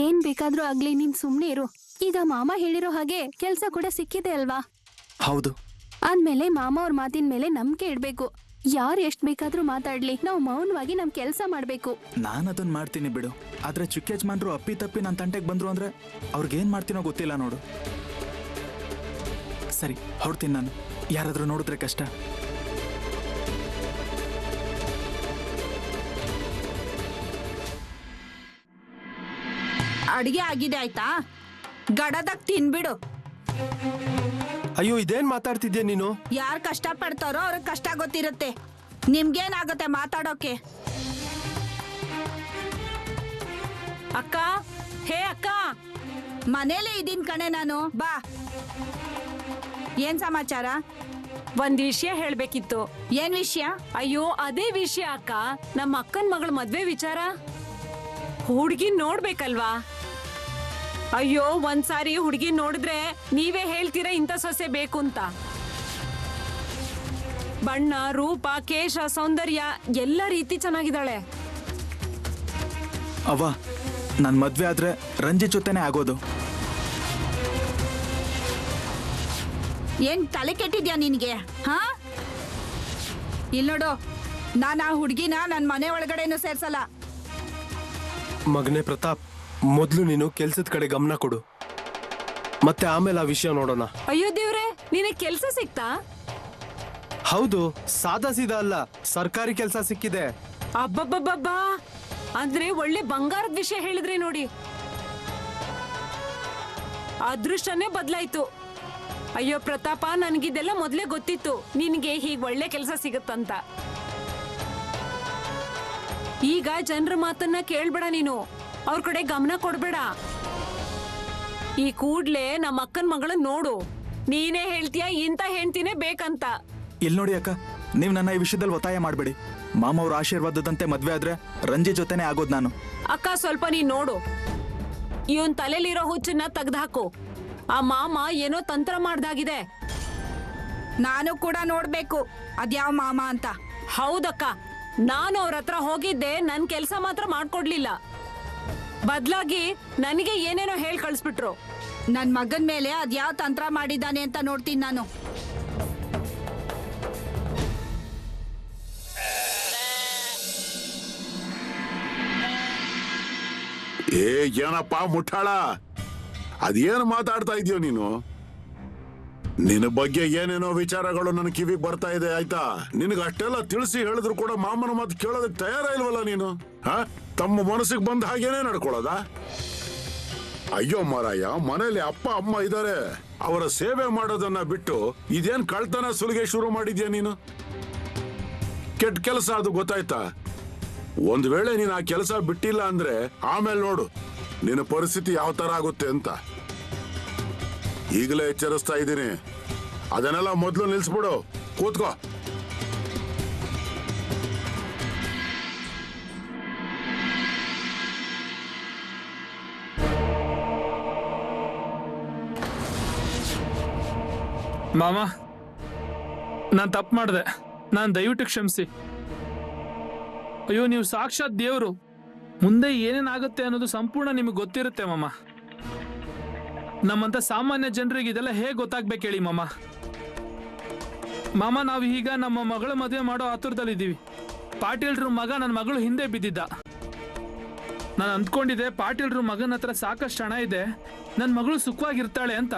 ಏನ್ ಬೇಕಾದ್ರೂ ಆಗ್ಲಿ, ನೀನ್ ಸುಮ್ನೆ ಇರು. ಈಗ ಮಾಮ ಹೇಳಿರೋ ಹಾಗೆ ಕೆಲ್ಸ ಕೂಡ ಸಿಕ್ಕಿದೆ ಅಲ್ವಾ. ಹೌದು. ಅಂದ್ಮೇಲೆ ಮಾಮ ಅವ್ರ ಮಾತಿನ ಮೇಲೆ ನಂಬಿಕೆ ಇಡ್ಬೇಕು. ಯಾರು ಎಷ್ಟ್ ಬೇಕಾದ್ರೂ ಮಾತಾಡ್ಲಿ, ನಾವು ಮೌನವಾಗಿ ನಮ್ ಕೆಲ್ಸ ಮಾಡ್ಬೇಕು. ನಾನು ಅದನ್ನ ಮಾಡ್ತೀನಿ ಬಿಡು. ಆದ್ರೆ ಚಿಕ್ಕ ಯಜಮಾನ್ರು ಅಪ್ಪಿ ತಪ್ಪಿ ನನ್ನ ತಂಟೆಗೆ ಬಂದ್ರು ಅಂದ್ರೆ ಅವ್ರಿಗೇನ್ ಮಾಡ್ತೀನೋ ಗೊತ್ತಿಲ್ಲ ನೋಡು. ಸರಿ, ಹೊರಡ್ತೀನಿ ನಾನು. ಯಾರಾದ್ರೂ ನೋಡಿದ್ರೆ ಕಷ್ಟ. ಅಡಿಗೆ ಆಗಿದೆ ಆಯ್ತಾ? ಗಡದಾಗ ತಿನ್ಬಿಡು. ಅಯ್ಯೋ ಇದೇನ್ ಮಾತಾಡ್ತಿದ್ಯಾ ನೀನು? ಯಾರು ಕಷ್ಟ ಪಡ್ತಾರೋ ಅವ್ರಿಗೆ ಕಷ್ಟ ಗೊತ್ತಿರುತ್ತೆ. ನಿಮ್ಗೇನಾಗುತ್ತೆ ಮಾತಾಡೋಕೆ? ಅಕ್ಕ, ಹೇ ಅಕ್ಕ, ಮನೇಲೆ ಇದೀನ್ ಕಣೆ ನಾನು. ಬಾ, ಏನ್ ಸಮಾಚಾರ? ಒಂದ್ ವಿಷಯ ಹೇಳ್ಬೇಕಿತ್ತು. ಏನ್ ವಿಷಯ? ಅಯ್ಯೋ ಅದೇ ವಿಷಯ ಅಕ್ಕ, ನಮ್ಮ ಅಕ್ಕನ್ ಮಗಳ ಮದ್ವೆ ವಿಚಾರ. ಹುಡ್ಗಿ ನೋಡ್ಬೇಕಲ್ವಾ? ಅಯ್ಯೋ ಒಂದ್ಸಾರಿ ಹುಡ್ಗಿ ನೋಡಿದ್ರೆ ನೀವೇ ಹೇಳ್ತೀರಾ ಇಂಥ ಸೊಸೆ ಬೇಕು ಅಂತ. ಬಣ್ಣ, ರೂಪ, ಕೇಶ, ಸೌಂದರ್ಯ ಎಲ್ಲ ರೀತಿ ಚೆನ್ನಾಗಿದ್ದಾಳೆ. ಅವ್ವ, ನನ್ ಮದ್ವೆ ಆದ್ರೆ ರಂಜಿ ಜೊತೆನೆ ಆಗೋದು. ಏನ್ ತಲೆ ಕೆಟ್ಟಿದ್ಯಾ ನಿನ್ಗೆ? ಹಾ, ಇಲ್ ನೋಡು, ನಾನ್ ಆ ಹುಡ್ಗಿನ ನನ್ ಮನೆ ಒಳಗಡೆನೂ ಸೇರ್ಸಲ್ಲ. ಮಗನೇ ಪ್ರತಾಪ್, ಮೊದ್ಲು ನೀನು ಕೆಲ್ಸದ ಕಡೆ ಗಮನ ಕೊಡು, ಮತ್ತೆ ಆಮೇಲೆ ಆ ವಿಷಯ ನೋಡೋಣ. ಅಯ್ಯೋ ದೇವ್ರೆ, ನಿನಗೆ ಕೆಲ್ಸ ಸಿಕ್ತಾ? ಹೌದು, ಸಾದಾ ಸೀದಾ ಅಲ್ಲ, ಸರ್ಕಾರಿ ಕೆಲಸ ಸಿಕ್ಕಿದೆ. ಅಬ್ಬಬ್ಬಬ್ಬಬ್ಬಾ, ಅಂದ್ರೆ ಒಳ್ಳೆ ಬಂಗಾರದ ವಿಷಯ ಹೇಳಿದ್ರಿ ನೋಡಿ. ಅದೃಷ್ಟನೇ ಬದಲಾಯ್ತು. ಅಯ್ಯೋ ಪ್ರತಾಪ, ನನ್ಗಿದೆಲ್ಲ ಮೊದ್ಲೇ ಗೊತ್ತಿತ್ತು ನಿನ್ಗೆ ಹೀಗ್ ಒಳ್ಳೆ ಕೆಲಸ ಸಿಗುತ್ತಂತ. ಈಗ ಜನರ ಮಾತನ್ನ ಕೇಳ್ಬೇಡ ನೀನು, ಅವ್ರ ಕಡೆ ಗಮನ ಕೊಡ್ಬೇಡ. ಈ ಕೂಡ್ಲೆ ನಮ್ಮ ಅಕ್ಕನ ಮಗಳನ್ನ ನೋಡು. ನೀನೇ ಹೇಳ್ತೀಯ ಇಂಥ ಹೆಂಡ್ತಿನೇ ಬೇಕಂತ. ಇಲ್ಲಿ ನೋಡಿ ಅಕ್ಕ, ನೀವು ನನ್ನ ಈ ವಿಷಯದಲ್ಲಿ ಒತ್ತಾಯ ಮಾಡಬೇಡಿ. ಮಾಮ ಅವ್ರ ಆಶೀರ್ವಾದದಂತೆ ಮದ್ವೆ ಆದ್ರೆ ರಂಜಿ ಜೊತೆನೆ ಆಗೋದು ನಾನು. ಅಕ್ಕ ಸ್ವಲ್ಪ ನೀನ್ ನೋಡು, ಇವನ್ ತಲೆಲಿರೋ ಹುಚ್ಚನ್ನ ತೆಗ್ದಾಕು. ಆ ಮಾಮ ಏನೋ ತಂತ್ರ ಮಾಡ್ದಾಗಿದೆ. ನಾನು ಕೂಡ ನೋಡ್ಬೇಕು ಅದ್ಯಾವ ಮಾಮ ಅಂತ. ಹೌದಕ್ಕ, ನಾನು ಅವ್ರ ಹತ್ರ ಹೋಗಿದ್ದೆ, ನನ್ ಕೆಲ್ಸ ಮಾತ್ರ ಮಾಡ್ಕೊಡ್ಲಿಲ್ಲ. ಬದ್ಲಾಗಿ ನನಗೆ ಏನೇನೋ ಹೇಳ್ ಕಳಿಸ್ಬಿಟ್ರು. ನನ್ ಮಗನ್ ಮೇಲೆ ಅದ್ಯಾವ ತಂತ್ರ ಮಾಡಿದ್ದಾನೆ ಅಂತ ನೋಡ್ತೀನಿ ನಾನು. ಏನಪ್ಪ ಮುಠಾಳ, ಅದೇನು ಮಾತಾಡ್ತಾ ಇದೀಯೋ ನೀನು? ನಿನ್ನ ಬಗ್ಗೆ ಏನೇನೋ ವಿಚಾರಗಳು ನನ್ನ ಕಿವಿಗೆ ಬರ್ತಾ ಇದೆ, ಆಯ್ತಾ? ನಿನಗೆ ಅಷ್ಟೆಲ್ಲ ತಿಳಿಸಿ ಹೇಳಿದ್ರು ಕೂಡ ಮಾಮನ ಮಾತು ಕೇಳೋದಕ್ಕೆ ತಯಾರ ಇಲ್ವಲ್ಲ ನೀನು? ತಮ್ಮ ಮನಸ್ಸಿಗೆ ಬಂದ ಹಾಗೇನೆ ನಡ್ಕೊಳ್ಳೋದ? ಅಯ್ಯೋ ಮಾರಾಯ, ಮನೇಲಿ ಅಪ್ಪ ಅಮ್ಮ ಇದ್ದಾರೆ, ಅವರ ಸೇವೆ ಮಾಡೋದನ್ನ ಬಿಟ್ಟು ಇದೇನ್ ಕಳ್ತನ ಸುಲಿಗೆ ಶುರು ಮಾಡಿದ್ಯಾ ನೀನು? ಕೆಟ್ಟ ಕೆಲಸ ಅದು, ಗೊತ್ತಾಯ್ತಾ? ಒಂದ್ ವೇಳೆ ನೀನು ಆ ಕೆಲಸ ಬಿಟ್ಟಿಲ್ಲ ಅಂದ್ರೆ ಆಮೇಲೆ ನೋಡು ನಿನ್ನ ಪರಿಸ್ಥಿತಿ ಯಾವ ತರ ಆಗುತ್ತೆ ಅಂತ. ಈಗಲೇ ಎಚ್ಚರಿಸ್ತಾ ಇದ್ದೀನಿ, ಅದನ್ನೆಲ್ಲ ಮೊದಲು ನಿಲ್ಸ್ಬಿಡು. ಕೂತ್ಕೋ. ಮಾಮ, ನಾನು ತಪ್ಪು ಮಾಡಿದೆ, ನಾನು ದಯವಿಟ್ಟು ಕ್ಷಮಿಸಿ. ಅಯ್ಯೋ, ನೀವು ಸಾಕ್ಷಾತ್ ದೇವರು, ಮುಂದೆ ಏನೇನಾಗುತ್ತೆ ಅನ್ನೋದು ಸಂಪೂರ್ಣ ನಿಮಗೆ ಗೊತ್ತಿರುತ್ತೆ ಮಾಮ. ನಮ್ಮಂತ ಸಾಮಾನ್ಯ ಜನರಿಗೆ ಇದೆಲ್ಲ ಹೇಗೆ ಗೊತ್ತಾಗ್ಬೇಕು ಹೇಳಿ ಮಾಮ? ಮಾಮ, ನಾವು ಈಗ ನಮ್ಮ ಮಗಳ ಮದುವೆ ಮಾಡೋ ಆತುರದಲ್ಲಿದ್ದೀವಿ. ಪಾಟೀಲ್ರ ಮಗ ನನ್ನ ಮಗಳು ಹಿಂದೆ ಬಿದ್ದಿದ್ದ. ನಾನು ಅಂದ್ಕೊಂಡಿದ್ದೆ ಪಾಟೀಲ್ರ ಮಗನ ಹತ್ರ ಸಾಕಷ್ಟು ಹಣ ಇದೆ, ನನ್ನ ಮಗಳು ಸುಖವಾಗಿರ್ತಾಳೆ ಅಂತ.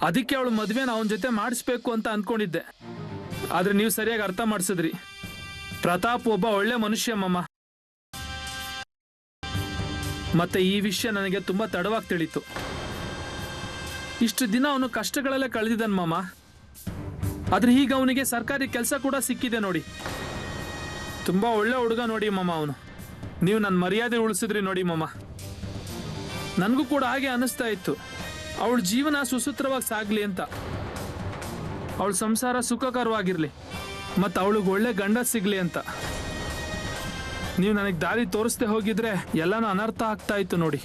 ಅದಕ್ಕೆ ಅವಳು ಮದುವೆನ ಅವನ ಜೊತೆ ಮಾಡಿಸ್ಬೇಕು ಅಂತ ಅಂದ್ಕೊಂಡಿದ್ದೆ. ಆದ್ರೆ ನೀವು ಸರಿಯಾಗಿ ಅರ್ಥ ಮಾಡಿಸಿದ್ರಿ. ಪ್ರತಾಪ್ ಒಬ್ಬ ಒಳ್ಳೆ ಮನುಷ್ಯ ಮಾಮ. ಮತ್ತೆ ಈ ವಿಷಯ ನನಗೆ ತುಂಬಾ ತಡವಾಗಿ ತಿಳಿತು. ಇಷ್ಟು ದಿನ ಅವನು ಕಷ್ಟಗಳಲ್ಲೇ ಕಳೆದಿದ್ದಾನೆ ಮಾಮ. ಆದ್ರೆ ಈಗ ಅವನಿಗೆ ಸರ್ಕಾರಿ ಕೆಲಸ ಕೂಡ ಸಿಕ್ಕಿದೆ ನೋಡಿ. ತುಂಬಾ ಒಳ್ಳೆ ಹುಡುಗ ನೋಡಿ ಮಾಮ ಅವನು. ನೀವು ನನ್ನ ಮರ್ಯಾದೆ ಉಳಿಸಿದ್ರಿ ನೋಡಿ ಮಾಮ. ನನಗೂ ಕೂಡ ಹಾಗೆ ಅನಿಸ್ತಾ ಇತ್ತು, ಅವಳ ಜೀವನ ಸುಸೂತ್ರವಾಗಿ ಸಾಗ್ಲಿ ಅಂತ, ಅವಳ ಸಂಸಾರ ಸುಖಕರವಾಗಿರ್ಲಿ, ಮತ್ತು ಅವಳಿಗೆ ಒಳ್ಳೆ ಗಂಡ ಸಿಗ್ಲಿ ಅಂತ. ನೀವು ನನಗೆ ದಾರಿ ತೋರಿಸ್ದೆ ಹೋಗಿದ್ರೆ ಎಲ್ಲಾನು ಅನರ್ಥ ಆಗ್ತಾ ಇತ್ತು ನೋಡಿ.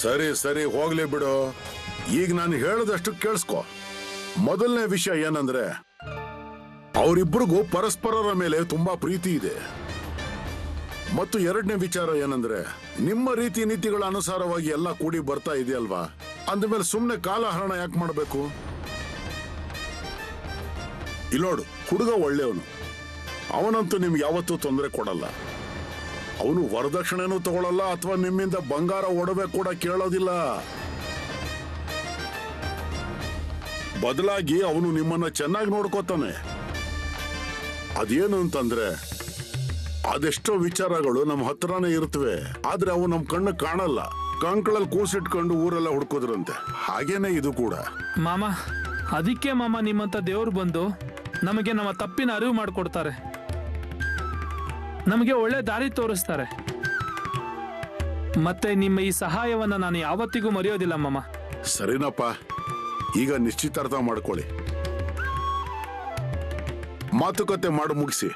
ಸರಿ ಸರಿ, ಹೋಗ್ಲಿ ಬಿಡು. ಈಗ ನಾನು ಹೇಳದಷ್ಟು ಕೇಳಿಸ್ಕೊ. ಮೊದಲನೇ ವಿಷಯ ಏನಂದ್ರೆ, ಅವರಿಬ್ಬರಿಗೂ ಪರಸ್ಪರರ ಮೇಲೆ ತುಂಬಾ ಪ್ರೀತಿ ಇದೆ. ಮತ್ತು ಎರಡನೇ ವಿಚಾರ ಏನಂದ್ರೆ, ನಿಮ್ಮ ರೀತಿ ನೀತಿಗಳ ಅನುಸಾರವಾಗಿ ಎಲ್ಲ ಕೂಡಿ ಬರ್ತಾ ಇದೆಯಲ್ವಾ, ಅಂದಮೇಲೆ ಸುಮ್ಮನೆ ಕಾಲಹರಣ ಯಾಕೆ ಮಾಡಬೇಕು? ಇಲ್ಲೋಡು, ಹುಡುಗ ಒಳ್ಳೆಯವನು, ಅವನಂತೂ ನಿಮ್ಗೆ ಯಾವತ್ತೂ ತೊಂದರೆ ಕೊಡಲ್ಲ. ಅವನು ವರದಕ್ಷಿಣೆನೂ ತಗೊಳ್ಳಲ್ಲ, ಅಥವಾ ನಿಮ್ಮಿಂದ ಬಂಗಾರ ಒಡವೆ ಕೂಡ ಕೇಳೋದಿಲ್ಲ. ಬದಲಾಗಿ ಅವನು ನಿಮ್ಮನ್ನ ಚೆನ್ನಾಗಿ ನೋಡ್ಕೋತಾನೆ. ಅದೇನು ಅಂತಂದ್ರೆ, ಅದೆಷ್ಟೋ ವಿಚಾರಗಳು ನಮ್ಮ ಹತ್ರನೇ ಇರ್ತವೆ, ಆದ್ರೆ ಅವು ನಮ್ಮ ಕಣ್ಣು ಕಾಣಲ್ಲ. ಕಂಕಳಲ್ಲಿ ಕೂಸಿಟ್ಕೊಂಡು ಊರೆಲ್ಲ ಹುಡ್ಕೋದ್ರಂತೆ, ಹಾಗೇನೆ ಇದು ಕೂಡ. ಮಾಮ, ಅದಕ್ಕೆ ಮಾಮ ನಿಮ್ಮಂತ ದೇವ್ರು ಬಂದು ನಮಗೆ ನಮ್ಮ ತಪ್ಪಿನ ಅರಿವು ಮಾಡಿಕೊಡ್ತಾರೆ, ನಮಗೆ ಒಳ್ಳೆ ದಾರಿ ತೋರಿಸ್ತಾರೆ. ಮತ್ತೆ ನಿಮ್ಮ ಈ ಸಹಾಯವನ್ನ ನಾನು ಯಾವತ್ತಿಗೂ ಮರೆಯೋದಿಲ್ಲ ಮಾಮ. ಸರಿನಪ್ಪ, ಈಗ ನಿಶ್ಚಿತಾರ್ಥ ಮಾಡ್ಕೊಳ್ಳಿ, ಮಾತುಕತೆ ಮಾಡಿ ಮುಗಿಸಿ.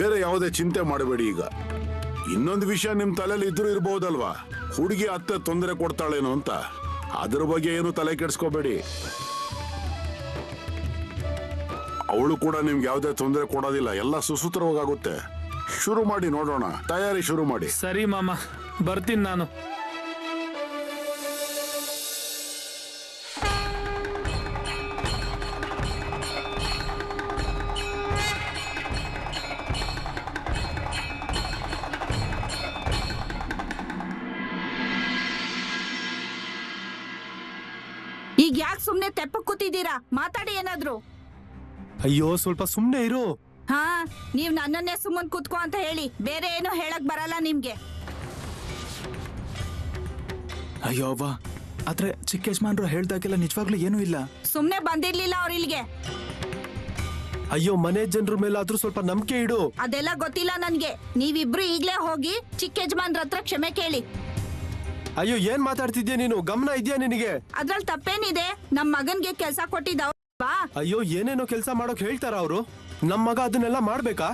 ಬೇರೆ ಯಾವುದೇ ಚಿಂತೆ ಮಾಡಬೇಡಿ. ಈಗ ಇನ್ನೊಂದು ವಿಷಯ ನಿಮ್ ತಲೆಯಲ್ಲಿ ಇದ್ರೂ ಇರಬಹುದಲ್ವಾ, ಹುಡುಗಿ ಅತ್ತೆ ತೊಂದರೆ ಕೊಡ್ತಾಳೇನೋ ಅಂತ. ಅದ್ರ ಬಗ್ಗೆ ಏನು ತಲೆ ಕೆಡಿಸ್ಕೋಬೇಡಿ. ಅವಳು ಕೂಡ ನಿಮ್ಗೆ ಯಾವುದೇ ತೊಂದರೆ ಕೊಡೋದಿಲ್ಲ, ಎಲ್ಲ ಸುಸೂತ್ರವಾಗುತ್ತೆ. ಶುರು ಮಾಡಿ ನೋಡೋಣ, ತಯಾರಿ ಶುರು ಮಾಡಿ. ಸರಿ ಮಾಮ, ಬರ್ತೀನಿ ನಾನು. ಈಗ ಯಾಕೆ ಸುಮ್ನೆ ತೆಪ್ಪ ಕೂತಿದ್ದೀರಾ? ಮಾತಾಡಿ ಏನಾದ್ರು. ಅಯ್ಯೋ, ಸ್ವಲ್ಪ ಸುಮ್ನೆ ಇರು. ಹಾ, ನೀವ್ ನನ್ನನ್ನೇ ಸುಮ್ಮನ್ ಕೂತ್ಕೋ ಅಂತ ಹೇಳಿ ಬೇರೆ ಏನು ಹೇಳಕ್ ಬರಲ್ಲ ನಿಮ್ಗೆ. ಅಯ್ಯೋ ಅವ್ವ, ಆದ್ರೆ ಚಿಕ್ಕ ಯಜಮಾನ್ರು ಹೇಳ್ದಾಗೆಲ್ಲ ನಿಜವಾಗ್ಲೂ ಏನೂ ಇಲ್ಲ. ಸುಮ್ನೆ ಬಂದಿರ್ಲಿಲ್ಲ ಅವ್ರ ಇಲ್ಲಿಗೆ. ಅಯ್ಯೋ, ಮನೆ ಜನರ ಮೇಲಾದ್ರೂ ಸ್ವಲ್ಪ ನಂಬಿಕೆ ಇಡು. ಅದೆಲ್ಲ ಗೊತ್ತಿಲ್ಲ ನನ್ಗೆ. ನೀವಿಬ್ರು ಈಗ್ಲೇ ಹೋಗಿ ಚಿಕ್ಕ ಯಜಮಾನ್ರ ಹತ್ರ ಕ್ಷಮೆ ಕೇಳಿ. ಅಯ್ಯೋ, ಏನ್ ಮಾತಾಡ್ತಿದ್ಯಾ ನೀನು? ಗಮನ ಇದೆಯಾ ನಿನಗೆ? ಅದ್ರಲ್ಲಿ ತಪ್ಪೇನಿದೆ? ನಮ್ ಮಗನ್ಗೆ ಕೆಲ್ಸ ಕೊಟ್ಟಿದ್ದವ್ವಾ? ಅಯ್ಯೋ, ಏನೇನೋ ಕೆಲಸ ಮಾಡೋಕ್ ಹೇಳ್ತಾರ ಅವರು. ನಮ್ ಮಗ ಅದನ್ನೆಲ್ಲ ಮಾಡ್ಬೇಕಾ?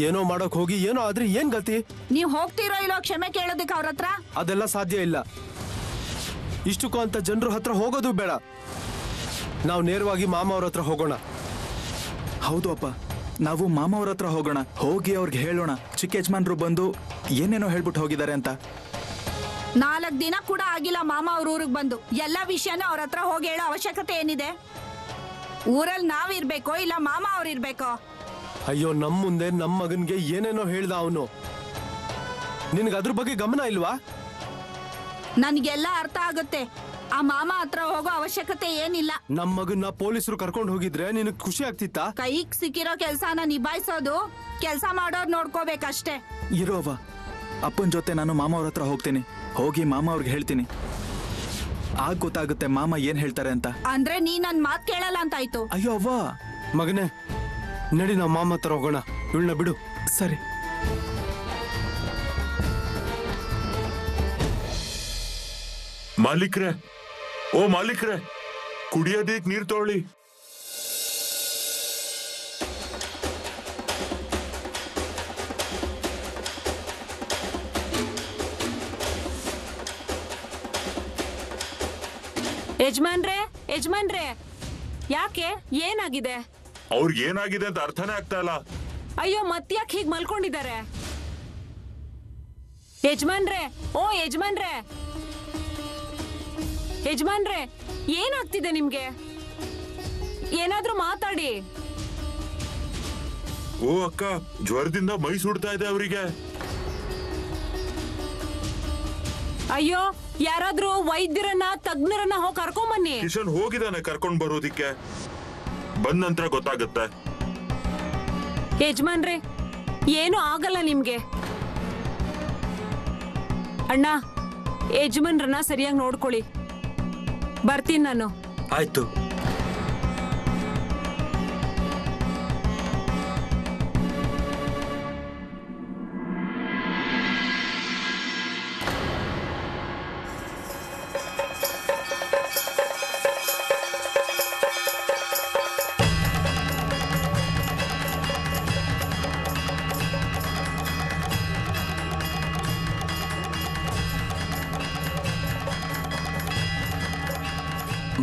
ಏನೋ ಮಾಡೋಕ್ ಹೋಗಿ ಏನೋ ಆದ್ರೆ ಏನ್ ಗತಿ? ನೀವ್ ಹೋಗ್ತಿರೋ ಇಲ್ಲೋ ಕ್ಷಮೆ ಕೇಳೋದಕ್ಕೆ ಅವ್ರ ಹತ್ರ? ಅದೆಲ್ಲ ಸಾಧ್ಯ ಇಲ್ಲ. ಇಷ್ಟಕ್ಕೂ ಅಂತ ಜನರ ಹತ್ರ ಹೋಗೋದು ಬೇಡ. ನಾವು ನೇರವಾಗಿ ಮಾಮ ಅವ್ರ ಹತ್ರ ಹೋಗೋಣ. ಹೌದು ಅಪ್ಪ, ನಾವು ಮಾಮ ಅವ್ರ ಹತ್ರ ಹೋಗೋಣ. ಹೋಗಿ ಅವ್ರಿಗೆ ಹೇಳೋಣ ಚಿಕ್ಕ ಯಜಮಾನ್ರು ಬಂದು ಏನೇನೋ ಹೇಳ್ಬಿಟ್ಟು ಹೋಗಿದ್ದಾರೆ ಅಂತ. 4 ದಿನ ಕೂಡ ಆಗಿಲ್ಲ ಮಾಮ ಅವ್ರ ಊರಿಗೆ ಬಂದು. ಎಲ್ಲ ವಿಷಯನೂ ಅವ್ರ ಹತ್ರ ಹೋಗಿ ಹೇಳೋ ಅವಶ್ಯಕತೆ ಏನಿದೆ? ಊರಲ್ಲಿ ನಾವಿರ್ಬೇಕೋ ಇಲ್ಲ ಮಾಮ ಅವ್ರು ಇರ್ಬೇಕೋ? ಅಯ್ಯೋ, ನಮ್ ಮುಂದೆ ನಮ್ ಮಗನ್ಗೆ ಏನೇನೋ ಹೇಳ್ದ ಅವನು. ನಿನ್ಗೆ ಅದ್ರ ಬಗ್ಗೆ ಗಮನ ಇಲ್ವಾ? ನನ್ಗೆಲ್ಲ ಅರ್ಥ ಆಗುತ್ತೆ. ಆ ಮಾಮ ಹತ್ರ ಹೋಗೋ ಅವಶ್ಯಕತೆ ಏನಿಲ್ಲ. ನಮ್ ಮಗನ್ನ ಪೊಲೀಸರು ಕರ್ಕೊಂಡು ಹೋಗಿದ್ರೆ ನಿನಗ್ ಖುಷಿ ಆಗ್ತಿತ್ತಾ? ಕೈಗ್ ಸಿಕ್ಕಿರೋ ಕೆಲ್ಸನ ನಿಭಾಯಿಸೋದು ಕೆಲ್ಸ ಮಾಡೋರ್ ನೋಡ್ಕೋಬೇಕಷ್ಟೇ. ಇರೋ ಅವ್ವ, ಅಪ್ಪನ ಜೊತೆ ನಾನು ಮಾಮ ಅವ್ರ ಹತ್ರ ಹೋಗ್ತೀನಿ. ಹೋಗಿ ಮಾಮ ಅವ್ರಿಗೆ ಹೇಳ್ತೀನಿ. ಆಗ ಗೊತ್ತಾಗುತ್ತೆ ಮಾಮ ಏನ್ ಹೇಳ್ತಾರೆ ಅಂತ. ಅಂದ್ರೆ ನೀ ನನ್ ಮಾತ್ ಕೇಳಲ್ಲ ಅಂತಾಯ್ತು. ಅಯ್ಯೋ ಅವ್ವ, ಮಗನೇ, ನಡಿ ನಾವು ಮಾಮ ಹತ್ರ ಹೋಗೋಣ. ಇವಳನ್ನ ಬಿಡು. ಸರಿ. ಮಾಲೀಕ್ರೆ, ಓ ಮಾಲೀಕ್ರೆ, ಕುಡಿಯೋದಕ್ಕೆ ನೀರ್ ತಗೊಳ್ಳಿ. ಯಜಮಾನ್ರೆ, ಯಾಕೆ? ಏನಾಗಿದೆ? ಅವ್ರಿಗೆ ಏನಾಗಿದೆ ಅಂತ ಅರ್ಥನೇ ಆಗ್ತಾ ಇಲ್ಲ. ಅಯ್ಯೋ, ಮತ್ತ್ಯಾಕೆ ಹೀಗ್ ಮಲ್ಕೊಂಡಿದ್ದಾರೆ? ಯಜಮಾನ್ರೆ, ಓ ಯಜಮಾನ್ರೆ, ಏನಾಗ್ತಿದೆ ನಿಮ್ಗೆ? ಏನಾದ್ರೂ ಮಾತಾಡಿ. ಓ ಅಕ್ಕ, ಜ್ವರದಿಂದ ಮೈ ಸುಡ್ತಾ ಇದೆ ಅವರಿಗೆ. ಅಯ್ಯೋ, ಯಾರಾದ್ರೂ ವೈದ್ಯರನ್ನ ತಜ್ಞರನ್ನ ಹೋಗಿ ಕರ್ಕೊಂಬನ್ನಿ. ಕಿಶನ್ ಹೋಗಿದ್ದಾನೆ ಕರ್ಕೊಂಡ್ ಬರೋದಿಕ್ಕೆ. ಬಂದ ನಂತರ ಗೊತ್ತಾಗುತ್ತೆ. ಯಜಮಾನ್ರೆ, ಏನು ಆಗಲ್ಲ ನಿಮ್ಗೆ. ಅಣ್ಣ, ಯಜಮಾನ್ರನ್ನ ಸರಿಯಾಗಿ ನೋಡ್ಕೊಳ್ಳಿ. ಬರ್ತೀನಿ ನಾನು. ಆಯ್ತು.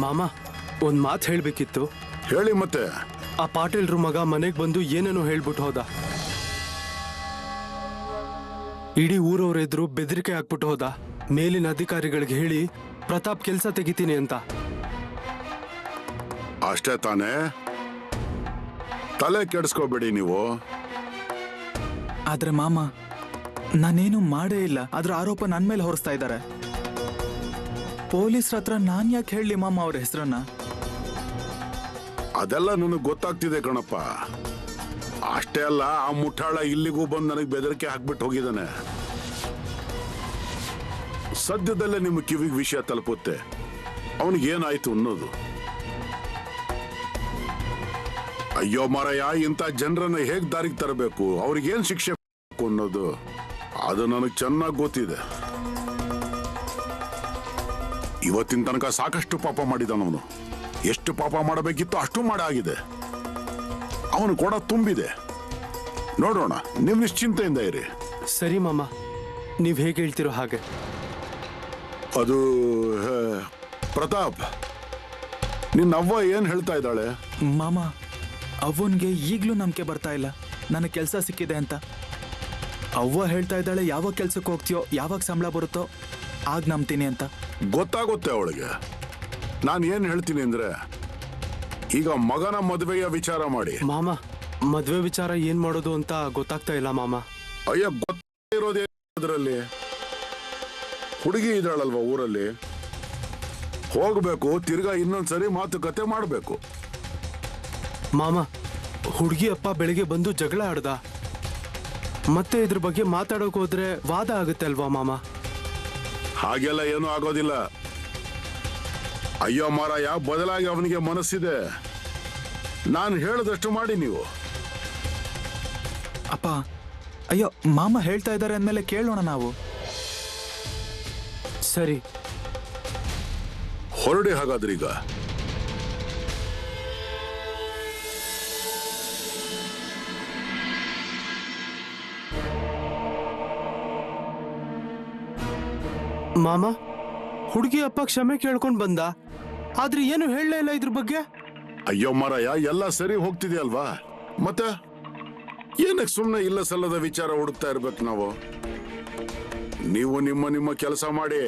ಮಾಮ, ಒಂದ್ ಮಾತು ಹೇಳ್ಬೇಕಿತ್ತು. ಹೇಳಿ ಮತ್ತೆ. ಆ ಪಾಟೀಲ್ರ ಮಗ ಮನೆಗ್ ಬಂದು ಏನೇನೋ ಹೇಳ್ಬಿಟ್ಟು ಹೋದ. ಇಡೀ ಊರವ್ರೆದ್ರು ಬೆದರಿಕೆ ಹಾಕ್ಬಿಟ್ಟು ಹೋದ. ಮೇಲಿನ ಅಧಿಕಾರಿಗಳಿಗೆ ಹೇಳಿ ಪ್ರತಾಪ್ ಕೆಲ್ಸ ತೆಗಿತೀನಿ ಅಂತ. ಅಷ್ಟೇ ತಾನೇ? ತಲೆ ಕೆಡಿಸ್ಕೋಬೇಡಿ ನೀವು. ಆದ್ರೆ ಮಾಮ, ನಾನೇನು ಮಾಡೇ ಇಲ್ಲ. ಅದ್ರ ಆರೋಪ ನನ್ ಮೇಲೆ ಹೊರಿಸ್ತಾ ಇದ್ದಾರೆ. ಪೊಲೀಸ್ರ ಹತ್ರ ನಾನ್ ಯಾಕೆ ಹೇಳಿ ಮಾಮ ಅವ್ರ ಹೆಸರನ್ನ? ಅದೆಲ್ಲ ನನಗೆ ಗೊತ್ತಾಗ್ತಿದೆ ಕಣಪ್ಪ. ಅಷ್ಟೇ ಅಲ್ಲ, ಆ ಮುಠಾಳ ಇಲ್ಲಿಗೂ ಬಂದು ನನಗೆ ಬೆದರಿಕೆ ಹಾಕ್ಬಿಟ್ಟು ಹೋಗಿದ್ದಾನೆ. ಸದ್ಯದಲ್ಲೇ ನಿಮ್ಮ ಕಿವಿಗೆ ವಿಷಯ ತಲುಪುತ್ತೆ ಅವನಿಗೇನಾಯ್ತು ಅನ್ನೋದು. ಅಯ್ಯೋ ಮಾರಾಯ, ಇಂಥ ಜನರನ್ನ ಹೇಗ್ ದಾರಿಗೆ ತರಬೇಕು, ಅವ್ರಿಗೇನ್ ಶಿಕ್ಷೆ ಅನ್ನೋದು ಅದು ನನಗೆ ಚೆನ್ನಾಗಿ ಗೊತ್ತಿದೆ. ಇವತ್ತಿನ ತನಕ ಸಾಕಷ್ಟು ಪಾಪ ಮಾಡಿದವನು. ಎಷ್ಟು ಪಾಪ ಮಾಡಬೇಕಿತ್ತು ಅಷ್ಟು ಮಾಡಾಗಿದೆ. ಅವನು ಕೂಡ ತುಂಬಿದೆ. ನೋಡೋಣ, ನೀವು ನಿಶ್ಚಿಂತೆಯಿಂದ ಇರಿ. ಸರಿ ಮಾಮ, ನೀವ್ ಹೇಗೆ ಹೇಳ್ತಿರೋ ಹಾಗೆ. ಅದು ಪ್ರತಾಪ್, ನಿನ್ನ ಅವ್ವ ಏನ್ ಹೇಳ್ತಾ ಇದ್ದಾಳೆ? ಮಾಮ, ಅವ್ವನ್ಗೆ ಈಗ್ಲೂ ನಂಬಿಕೆ ಬರ್ತಾ ಇಲ್ಲ ನನಗೆ ಕೆಲಸ ಸಿಕ್ಕಿದೆ ಅಂತ. ಅವ್ವ ಹೇಳ್ತಾ ಇದ್ದಾಳೆ, ಯಾವಾಗ ಕೆಲ್ಸಕ್ಕೆ ಹೋಗ್ತೀಯೋ, ಯಾವಾಗ ಸಂಬಳ ಬರುತ್ತೋ ಆಗ ನಂಬ್ತೀನಿ ಅಂತ. ಗೊತ್ತಾಗುತ್ತೆ ಅವಳಿಗೆ. ನಾನು ಏನ್ ಹೇಳ್ತೀನಿ ಅಂದ್ರೆ, ಈಗ ಮಗನ ಮದುವೆಯ ವಿಚಾರ ಮಾಡಿ. ಮಾಮ, ಮದ್ವೆ ವಿಚಾರ ಏನ್ ಮಾಡೋದು ಅಂತ ಗೊತ್ತಾಗ್ತಾ ಇಲ್ಲ ಮಾಮ. ಅಯ್ಯ, ಗೊತ್ತಿರೋದೇ ಅದರಲ್ಲಿ. ಹುಡುಗಿ ಇದ್ದಾಳಲ್ವ ಊರಲ್ಲಿ, ಹೋಗ್ಬೇಕು, ತಿರ್ಗಾ ಇನ್ನೊಂದ್ಸರಿ ಮಾತುಕತೆ ಮಾಡ್ಬೇಕು. ಮಾಮ, ಹುಡುಗಿ ಅಪ್ಪ ಬೆಳಿಗ್ಗೆ ಬಂದು ಜಗಳ ಆಡ್ದ. ಮತ್ತೆ ಇದ್ರ ಬಗ್ಗೆ ಮಾತಾಡೋಕೆ ಹೋದ್ರೆ ವಾದ ಆಗುತ್ತೆ ಅಲ್ವಾ ಮಾಮ? ಹಾಗೆಲ್ಲ ಏನೂ ಆಗೋದಿಲ್ಲ. ಅಯ್ಯೋ ಮಾರಾಯ, ಬದಲಾಗಿ ಅವನಿಗೆ ಮನಸ್ಸಿದೆ. ನಾನು ಹೇಳದಷ್ಟು ಮಾಡಿ ನೀವು. ಅಪ್ಪ ಅಯ್ಯೋ ಮಾಮ ಹೇಳ್ತಾ ಇದ್ದಾರೆ ಅಂದಮೇಲೆ ಕೇಳೋಣ ನಾವು. ಸರಿ, ಹೊರಡಿ ಹಾಗಾದ್ರೀಗ. ಮಾಮ, ಹುಡುಗಿ ಅಪ್ಪ ಕ್ಷಮೆ ಕೇಳ್ಕೊಂಡ್ ಬಂದ, ಆದ್ರೆ ಏನು ಹೇಳಲೇ ಇಲ್ಲ ಇದ್ರ ಬಗ್ಗೆ. ಅಯ್ಯೋ ಮಾರಾಯ, ಎಲ್ಲ ಸರಿ ಹೋಗ್ತಿದೆಯಲ್ವಾ? ಮತ್ತೆ ಏನಕ್ಕೆ ಸುಮ್ಮನೆ ಇಲ್ಲ ಸಲ್ಲದ ವಿಚಾರ ಹುಡುಕ್ತಾ ಇರ್ಬೇಕು ನಾವು? ನೀವು ನಿಮ್ಮ ನಿಮ್ಮ ಕೆಲಸ ಮಾಡಿ,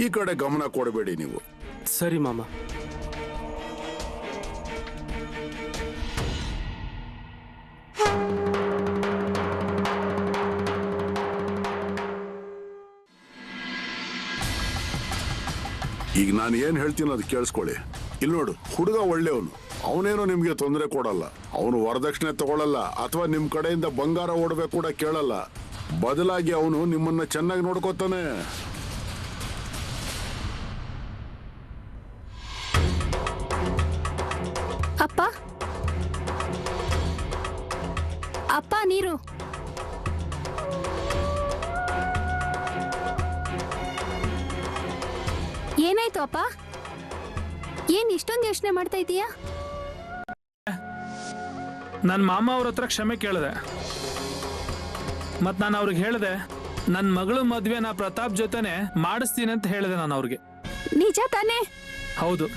ಈ ಕಡೆ ಗಮನ ಕೊಡಬೇಡಿ ನೀವು. ಸರಿ ಮಾಮ. ಈಗ ನಾನು ಏನ್ ಹೇಳ್ತೀನಿ ಅದು ಕೇಳಿಸ್ಕೊಳ್ಳಿ. ಇಲ್ಲಿ ನೋಡು, ಹುಡುಗ ಒಳ್ಳೆಯವನು, ಅವನೇನೋ ನಿಮ್ಗೆ ತೊಂದರೆ ಕೊಡಲ್ಲ. ಅವನು ವರದಕ್ಷಿಣೆ ತಗೊಳ್ಳಲ್ಲ ಅಥವಾ ನಿಮ್ ಕಡೆಯಿಂದ ಬಂಗಾರ ಒಡವೆ ಕೂಡ ಕೇಳಲ್ಲ. ಬದಲಾಗಿ ಅವನು ನಿಮ್ಮನ್ನ ಚೆನ್ನಾಗಿ ನೋಡ್ಕೋತಾನೆ. ಅಪ್ಪ, ಅಪ್ಪ ನೀರು. ಏನಾಯ್ತು ಅಪ್ಪ? ಏನ್ ಇಷ್ಟೊಂದು ಯೋಚನೆ ಮಾಡ್ತಾ ಇದೀಯಾ? ನನ್ನ ಮಾಮ ಅವ್ರ ಹತ್ರ ಕ್ಷಮೆ ಕೇಳಿದೆ. ಮತ್ ನಾನು ಅವ್ರಿಗೆ ಹೇಳಿದೆ, ನನ್ನ ಮಗಳು ಮದ್ವೆ ನಾ ಪ್ರತಾಪ್ ಜೊತೆನೆ ಮಾಡಿಸ್ತೀನಿ ಅಂತ ಹೇಳಿದೆ ನಾನು ಅವ್ರಿಗೆ. ನಿಜ ತಾನೇ? ಹೌದು.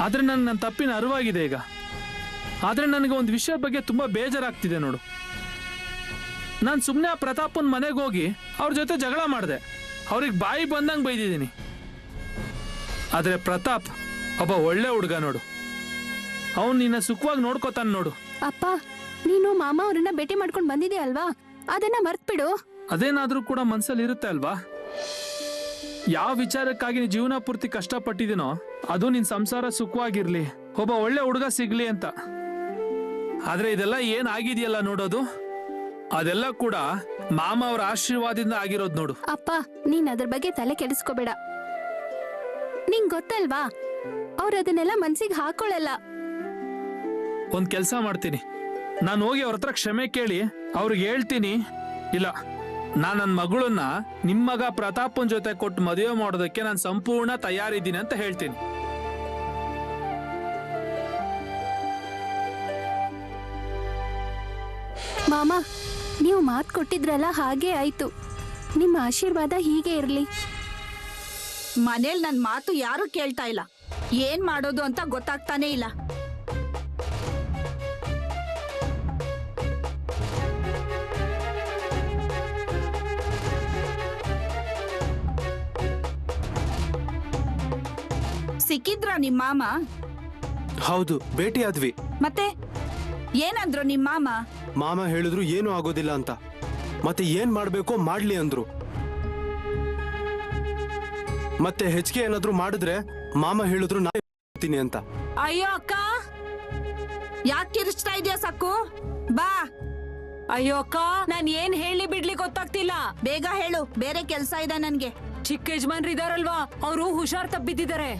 ಆದ್ರೆ ನನ್ನ ತಪ್ಪಿನ ಅರಿವಾಗಿದೆ ಈಗ. ಆದ್ರೆ ನನಗೆ ಒಂದು ವಿಷಯದ ಬಗ್ಗೆ ತುಂಬಾ ಬೇಜಾರಾಗ್ತಿದೆ ನೋಡು. ನಾನು ಸುಮ್ಮನೆ ಆ ಪ್ರತಾಪನ್ ಮನೆಗೆ ಹೋಗಿ ಅವ್ರ ಜೊತೆ ಜಗಳ ಮಾಡಿದೆ. ಅವ್ರಿಗೆ ಬಾಯಿ ಬಂದಂಗೆ ಬೈದಿದ್ದೀನಿ. ಆದ್ರೆ ಪ್ರತಾಪ್ ಒಬ್ಬ ಒಳ್ಳೆ ಹುಡುಗ ನೋಡು. ಅವನು ನಿನ್ನ ಸುಖವಾಗಿ ನೋಡ್ಕೋತಾನೆ ನೋಡು. ಅಪ್ಪ, ನೀನು ಮಾಮ ಅವ್ರನ್ನ ಭೇಟಿ ಮಾಡ್ಕೊಂಡು ಬಂದಿದ್ಯಾ ಅಲ್ವಾ? ಅದನ್ನ ಮರ್ತ್ಬಿಡು. ಅದೇನಾದ್ರೂ ಕೂಡ ಮನ್ಸಲ್ಲಿ ಇರುತ್ತೆ ಅಲ್ವಾ? ಯಾವ ವಿಚಾರಕ್ಕಾಗಿ ನೀ ಜೀವನ ಪೂರ್ತಿ ಕಷ್ಟಪಟ್ಟಿದ್ದೀನೋ ಅದು ನಿನ್ ಸಂಸಾರ ಸುಖವಾಗಿರ್ಲಿ, ಒಬ್ಬ ಒಳ್ಳೆ ಹುಡುಗ ಸಿಗ್ಲಿ ಅಂತ. ಆದ್ರೆ ಇದೆಲ್ಲ ಏನ್ ಆಗಿದೆಯಲ್ಲ ನೋಡೋದು, ಅದೆಲ್ಲ ಕೂಡ ಮಾಮ ಅವರ ಆಶೀರ್ವಾದದಿಂದ ಆಗಿರೋದು ನೋಡು. ಅಪ್ಪ, ನೀನ್ ಅದ್ರ ಬಗ್ಗೆ ತಲೆ ಕೆಡಿಸ್ಕೋಬೇಡ. ನಿಂಗ್ ಗೊತ್ತಲ್ವಾ, ಅವ್ರು ಅದನ್ನೆಲ್ಲ ಮನ್ಸಿಗೆ ಹಾಕೊಳ್ಳಲ್ಲ. ಒಂದ್ ಕೆಲ್ಸ ಮಾಡ್ತೀನಿ, ನಾನು ಹೋಗಿ ಅವ್ರ ಹತ್ರ ಕ್ಷಮೆ ಕೇಳಿ ಅವ್ರಿಗೆ ಹೇಳ್ತೀನಿ, ಇಲ್ಲ ನಾನು ನನ್ನ ಮಗಳನ್ನ ನಿಮ್ಮ ಮಗ ಪ್ರತಾಪನ್ ಜೊತೆ ಕೊಟ್ಟು ಮದುವೆ ಮಾಡೋದಕ್ಕೆ ನಾನು ಸಂಪೂರ್ಣ ತಯಾರಿದ್ದೀನಿ ಅಂತ ಹೇಳ್ತೀನಿ. ಮಾಮ, ನೀವು ಮಾತು ಕೊಟ್ಟಿದ್ರಲ್ಲ, ಹಾಗೆ ಆಯ್ತು. ನಿಮ್ಮ ಆಶೀರ್ವಾದ ಹೀಗೆ ಇರ್ಲಿ. ಮನೇಲಿ ನನ್ ಮಾತು ಯಾರು ಕೇಳ್ತಾ ಇಲ್ಲ. ಏನ್ ಮಾಡೋದು ಅಂತ ಗೊತ್ತಾಗ್ತಾನೆ ಇಲ್ಲ. ಸಿಕ್ಕಿದ್ರ ನಿಮ್ ಮಾಮ? ಹೌದು, ಭೇಟಿ ಆದ್ವಿ. ಮತ್ತೆ ಏನಂದ್ರು ನಿಮ್ ಮಾಮ? ಮಾಮ ಹೇಳಿದ್ರು ಏನು ಆಗೋದಿಲ್ಲ ಅಂತ, ಮತ್ತೆ ಏನ್ ಮಾಡ್ಬೇಕೋ ಮಾಡ್ಲಿ ಅಂದ್ರು. ಮತ್ತೆ ಹೆಚ್ಚಿಗೆ ಏನಾದ್ರು ಮಾಡಿದ್ರೆ ಮಾಮ ಹೇಳಿದ್ರು ನಾನು ಮಾಡ್ತೀನಿ ಅಂತ. ಅಯ್ಯೋ ಅಕ್ಕ, ಯಾಕೆ ಕಿರಿಸ್ತಾ ಇದೆಯಾ ಸಕ್ಕು? ಬಾ. ಅಯ್ಯೋ ಅಕ್ಕ, ನಾನ್ ಏನ್ ಹೇಳಿ ಬಿಡ್ಲಿ ಗೊತ್ತಾಗ್ತಿಲ್ಲ. ಬೇಗ ಹೇಳು, ಬೇರೆ ಕೆಲ್ಸ ಇದೆ ನನ್ಗೆ. ಚಿಕ್ಕ ಯಜಮಾನ್ರು ಇದಾರಲ್ವಾ, ಅವರು ಹುಷಾರ್ ತಪ್ಪಿದ್ದಾರೆ.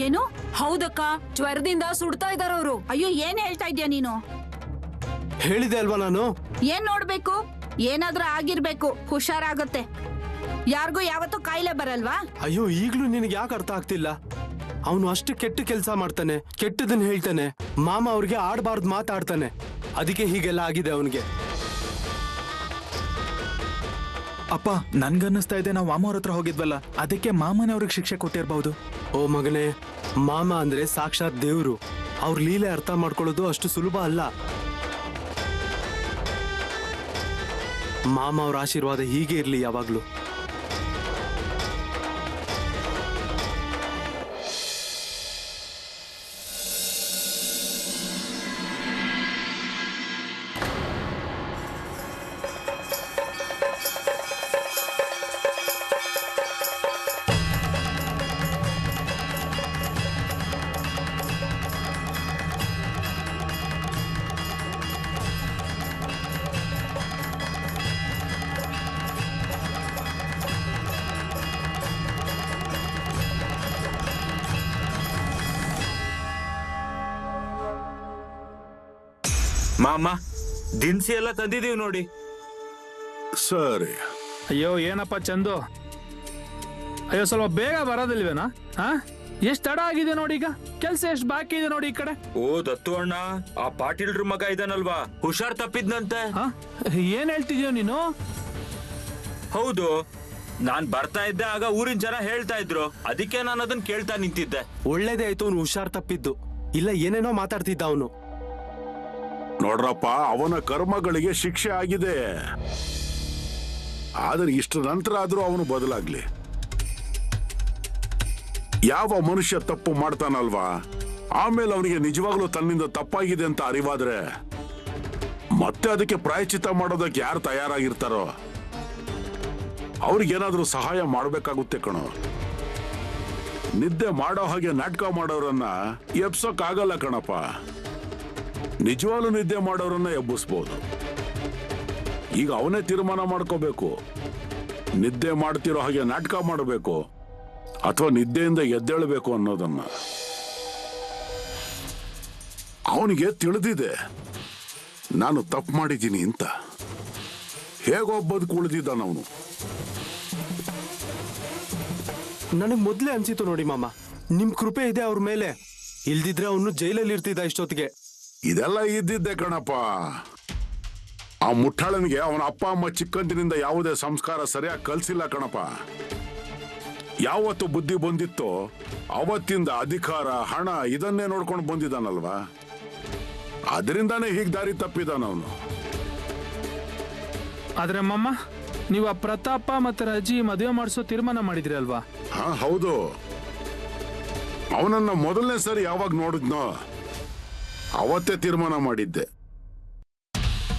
ಏನು? ಹೌದಕ್ಕ, ಜ್ವರದಿಂದ ಸುಡ್ತಾ ಇದಾರ ಅವರು. ಅಯ್ಯೋ, ಏನ್ ಹೇಳ್ತಾ ಇದ್ಯಾ ನೀನು? ಹೇಳಿದೆ ಅಲ್ವಾ ನಾನು. ಏನ್ ನೋಡ್ಬೇಕು? ಏನಾದ್ರೂ ಆಗಿರ್ಬೇಕು, ಹುಷಾರಾಗುತ್ತೆ. ಯಾರಿಗೂ ಯಾವತ್ತೂ ಕಾಯಿಲೆ ಬರಲ್ವಾ? ಅಯ್ಯೋ, ಈಗ್ಲೂ ನಿನಗೆ ಯಾಕೆ ಅರ್ಥ ಆಗ್ತಿಲ್ಲ? ಅವನು ಅಷ್ಟು ಕೆಟ್ಟ ಕೆಲಸ ಮಾಡ್ತಾನೆ, ಕೆಟ್ಟದನ್ನ ಹೇಳ್ತಾನೆ, ಮಾಮ ಅವ್ರಿಗೆ ಆಡ್ಬಾರ್ದು ಮಾತಾಡ್ತಾನೆ. ಅದಕ್ಕೆ ಹೀಗೆಲ್ಲ ಆಗಿದೆ ಅವನಿಗೆ. ಅಪ್ಪ, ನನ್ಗನ್ನಿಸ್ತಾ ಇದೆ ನಾವು ಮಾಮ ಅವ್ರ ಹತ್ರ ಹೋಗಿದ್ವಲ್ಲ, ಅದಕ್ಕೆ ಮಾಮನೇ ಅವ್ರಿಗೆ ಶಿಕ್ಷೆ ಕೊಟ್ಟಿರ್ಬಹುದು. ಓ ಮಗನೇ, ಮಾಮ ಅಂದ್ರೆ ಸಾಕ್ಷಾತ್ ದೇವ್ರು. ಅವ್ರ ಲೀಲೆ ಅರ್ಥ ಮಾಡ್ಕೊಳ್ಳೋದು ಅಷ್ಟು ಸುಲಭ ಅಲ್ಲ. ಮಾಮ ಅವ್ರ ಆಶೀರ್ವಾದ ಹೀಗೆ ಇರ್ಲಿ ಯಾವಾಗ್ಲೂ. ಮಾಮ ದಿನಸಿ ಎಲ್ಲ ತಂದಿದೀವಿ ನೋಡಿ. ಸರಿ. ಅಯ್ಯೋ ಏನಪ್ಪ ಚಂದು, ಅಯ್ಯೋ ಸ್ವಲ್ಪ ಬೇಗ ಬರೋದಿಲ್ವೇನಾ? ಹಾ, ಎಷ್ಟು ತಡ ಆಗಿದೆ ನೋಡಿ, ಈಗ ಕೆಲ್ಸ ಎಷ್ಟು ಬಾಕಿ ಇದೆ ನೋಡಿ ಈ ಕಡೆ. ಓ ದತ್ತು ಅಣ್ಣ, ಆ ಪಾಟೀಲ್ರ ಮಗ ಇದಾನಲ್ವಾ, ಹುಷಾರ್ ತಪ್ಪಿದ್ನಂತೆ. ಹಾ, ಏನ್ ಹೇಳ್ತಿದ್ಯೋ ನೀನು? ಹೌದು, ನಾನ್ ಬರ್ತಾ ಇದ್ದೆ, ಆಗ ಊರಿನ ಜನ ಹೇಳ್ತಾ ಇದ್ರು, ಅದಕ್ಕೆ ನಾನು ಅದನ್ನ ಕೇಳ್ತಾ ನಿಂತಿದ್ದೆ. ಒಳ್ಳೇದೇ ಆಯ್ತು ಅವ್ನು ಹುಷಾರ್ ತಪ್ಪಿದ್ದು, ಇಲ್ಲ ಏನೇನೋ ಮಾತಾಡ್ತಿದ್ದ ಅವನು. ನೋಡ್ರಪ್ಪ, ಅವನ ಕರ್ಮಗಳಿಗೆ ಶಿಕ್ಷೆ ಆಗಿದೆ. ಆದ್ರೆ ಇಷ್ಟ ನಂತರ ಆದ್ರೂ ಅವನು ಬದಲಾಗ್ಲಿ. ಯಾವ ಮನುಷ್ಯ ತಪ್ಪು ಮಾಡ್ತಾನಲ್ವಾ, ಆಮೇಲೆ ಅವನಿಗೆ ನಿಜವಾಗ್ಲೂ ತನ್ನಿಂದ ತಪ್ಪಾಗಿದೆ ಅಂತ ಅರಿವಾದ್ರೆ ಮತ್ತೆ ಅದಕ್ಕೆ ಪ್ರಾಯಶ್ಚಿತ್ತ ಮಾಡೋದಕ್ಕೆ ಯಾರು ತಯಾರಾಗಿರ್ತಾರೋ ಅವ್ರಿಗೇನಾದ್ರೂ ಸಹಾಯ ಮಾಡ್ಬೇಕಾಗುತ್ತೆ ಕಣೋ. ನಿದ್ದೆ ಮಾಡೋ ಹಾಗೆ ನಾಟಕ ಮಾಡೋರನ್ನ ಎಬ್ಸೋಕ್ ಆಗಲ್ಲ ಕಣಪ್ಪ. ನಿಜವಾಗ್ಲೂ ನಿದ್ದೆ ಮಾಡೋರನ್ನ ಎಬ್ಬಿಸ್ಬೋದು. ಈಗ ಅವನೇ ತೀರ್ಮಾನ ಮಾಡ್ಕೋಬೇಕು, ನಿದ್ದೆ ಮಾಡ್ತಿರೋ ಹಾಗೆ ನಾಟಕ ಮಾಡಬೇಕು ಅಥವಾ ನಿದ್ದೆಯಿಂದ ಎದ್ದೇಳಬೇಕು ಅನ್ನೋದನ್ನ. ಅವನಿಗೆ ತಿಳಿದಿದೆ ನಾನು ತಪ್ಪು ಮಾಡಿದ್ದೀನಿ ಅಂತ. ಹೇಗೋ ಬದುಕು ಉಳಿದಿದ್ದಾನವನು. ನನಗ್ ಮೊದ್ಲೇ ಅನ್ಸಿತ್ತು ನೋಡಿ ಮಾಮ, ನಿಮ್ ಕೃಪೆ ಇದೆ ಅವ್ರ ಮೇಲೆ, ಇಲ್ದಿದ್ರೆ ಅವನು ಜೈಲಲ್ಲಿ ಇರ್ತಿದ್ದ ಇಷ್ಟೊತ್ತಿಗೆ. ಇದೆಲ್ಲ ಇದ್ದಿದ್ದೆ ಕಣಪ್ಪ. ಆ ಮುಟ್ಟಾಳನಿಗೆ ಅವನ ಅಪ್ಪ ಅಮ್ಮ ಚಿಕ್ಕಂದಿನಿಂದ ಯಾವುದೇ ಸಂಸ್ಕಾರ ಸರಿಯಾಗಿ ಕಲ್ಸಿಲ್ಲ ಕಣಪ್ಪ. ಯಾವತ್ತು ಬುದ್ಧಿ ಬಂದಿತ್ತೋ ಅವತ್ತಿಂದ ಅಧಿಕಾರ, ಹಣ ಇದನ್ನೇ ನೋಡ್ಕೊಂಡು ಬಂದಿದ್ದಾನಲ್ವಾ, ಅದರಿಂದಾನೇ ಹೀಗೆ ದಾರಿ ತಪ್ಪಿದಾನವನು. ಆದ್ರೆ ಅಮ್ಮಮ್ಮ, ನೀವು ಆ ಪ್ರತಾಪ ಮತ್ತೆ ರಜಿ ಮದುವೆ ಮಾಡಿಸೋ ತೀರ್ಮಾನ ಮಾಡಿದ್ರಿ ಅಲ್ವಾ? ಹಾ ಹೌದು. ಅವನನ್ನ ಮೊದಲನೇ ಸರಿ ಯಾವಾಗ ನೋಡಿದ್ನೋ ಅವತ್ತೇ ತೀರ್ಮಾನ ಮಾಡಿದ್ದೆ,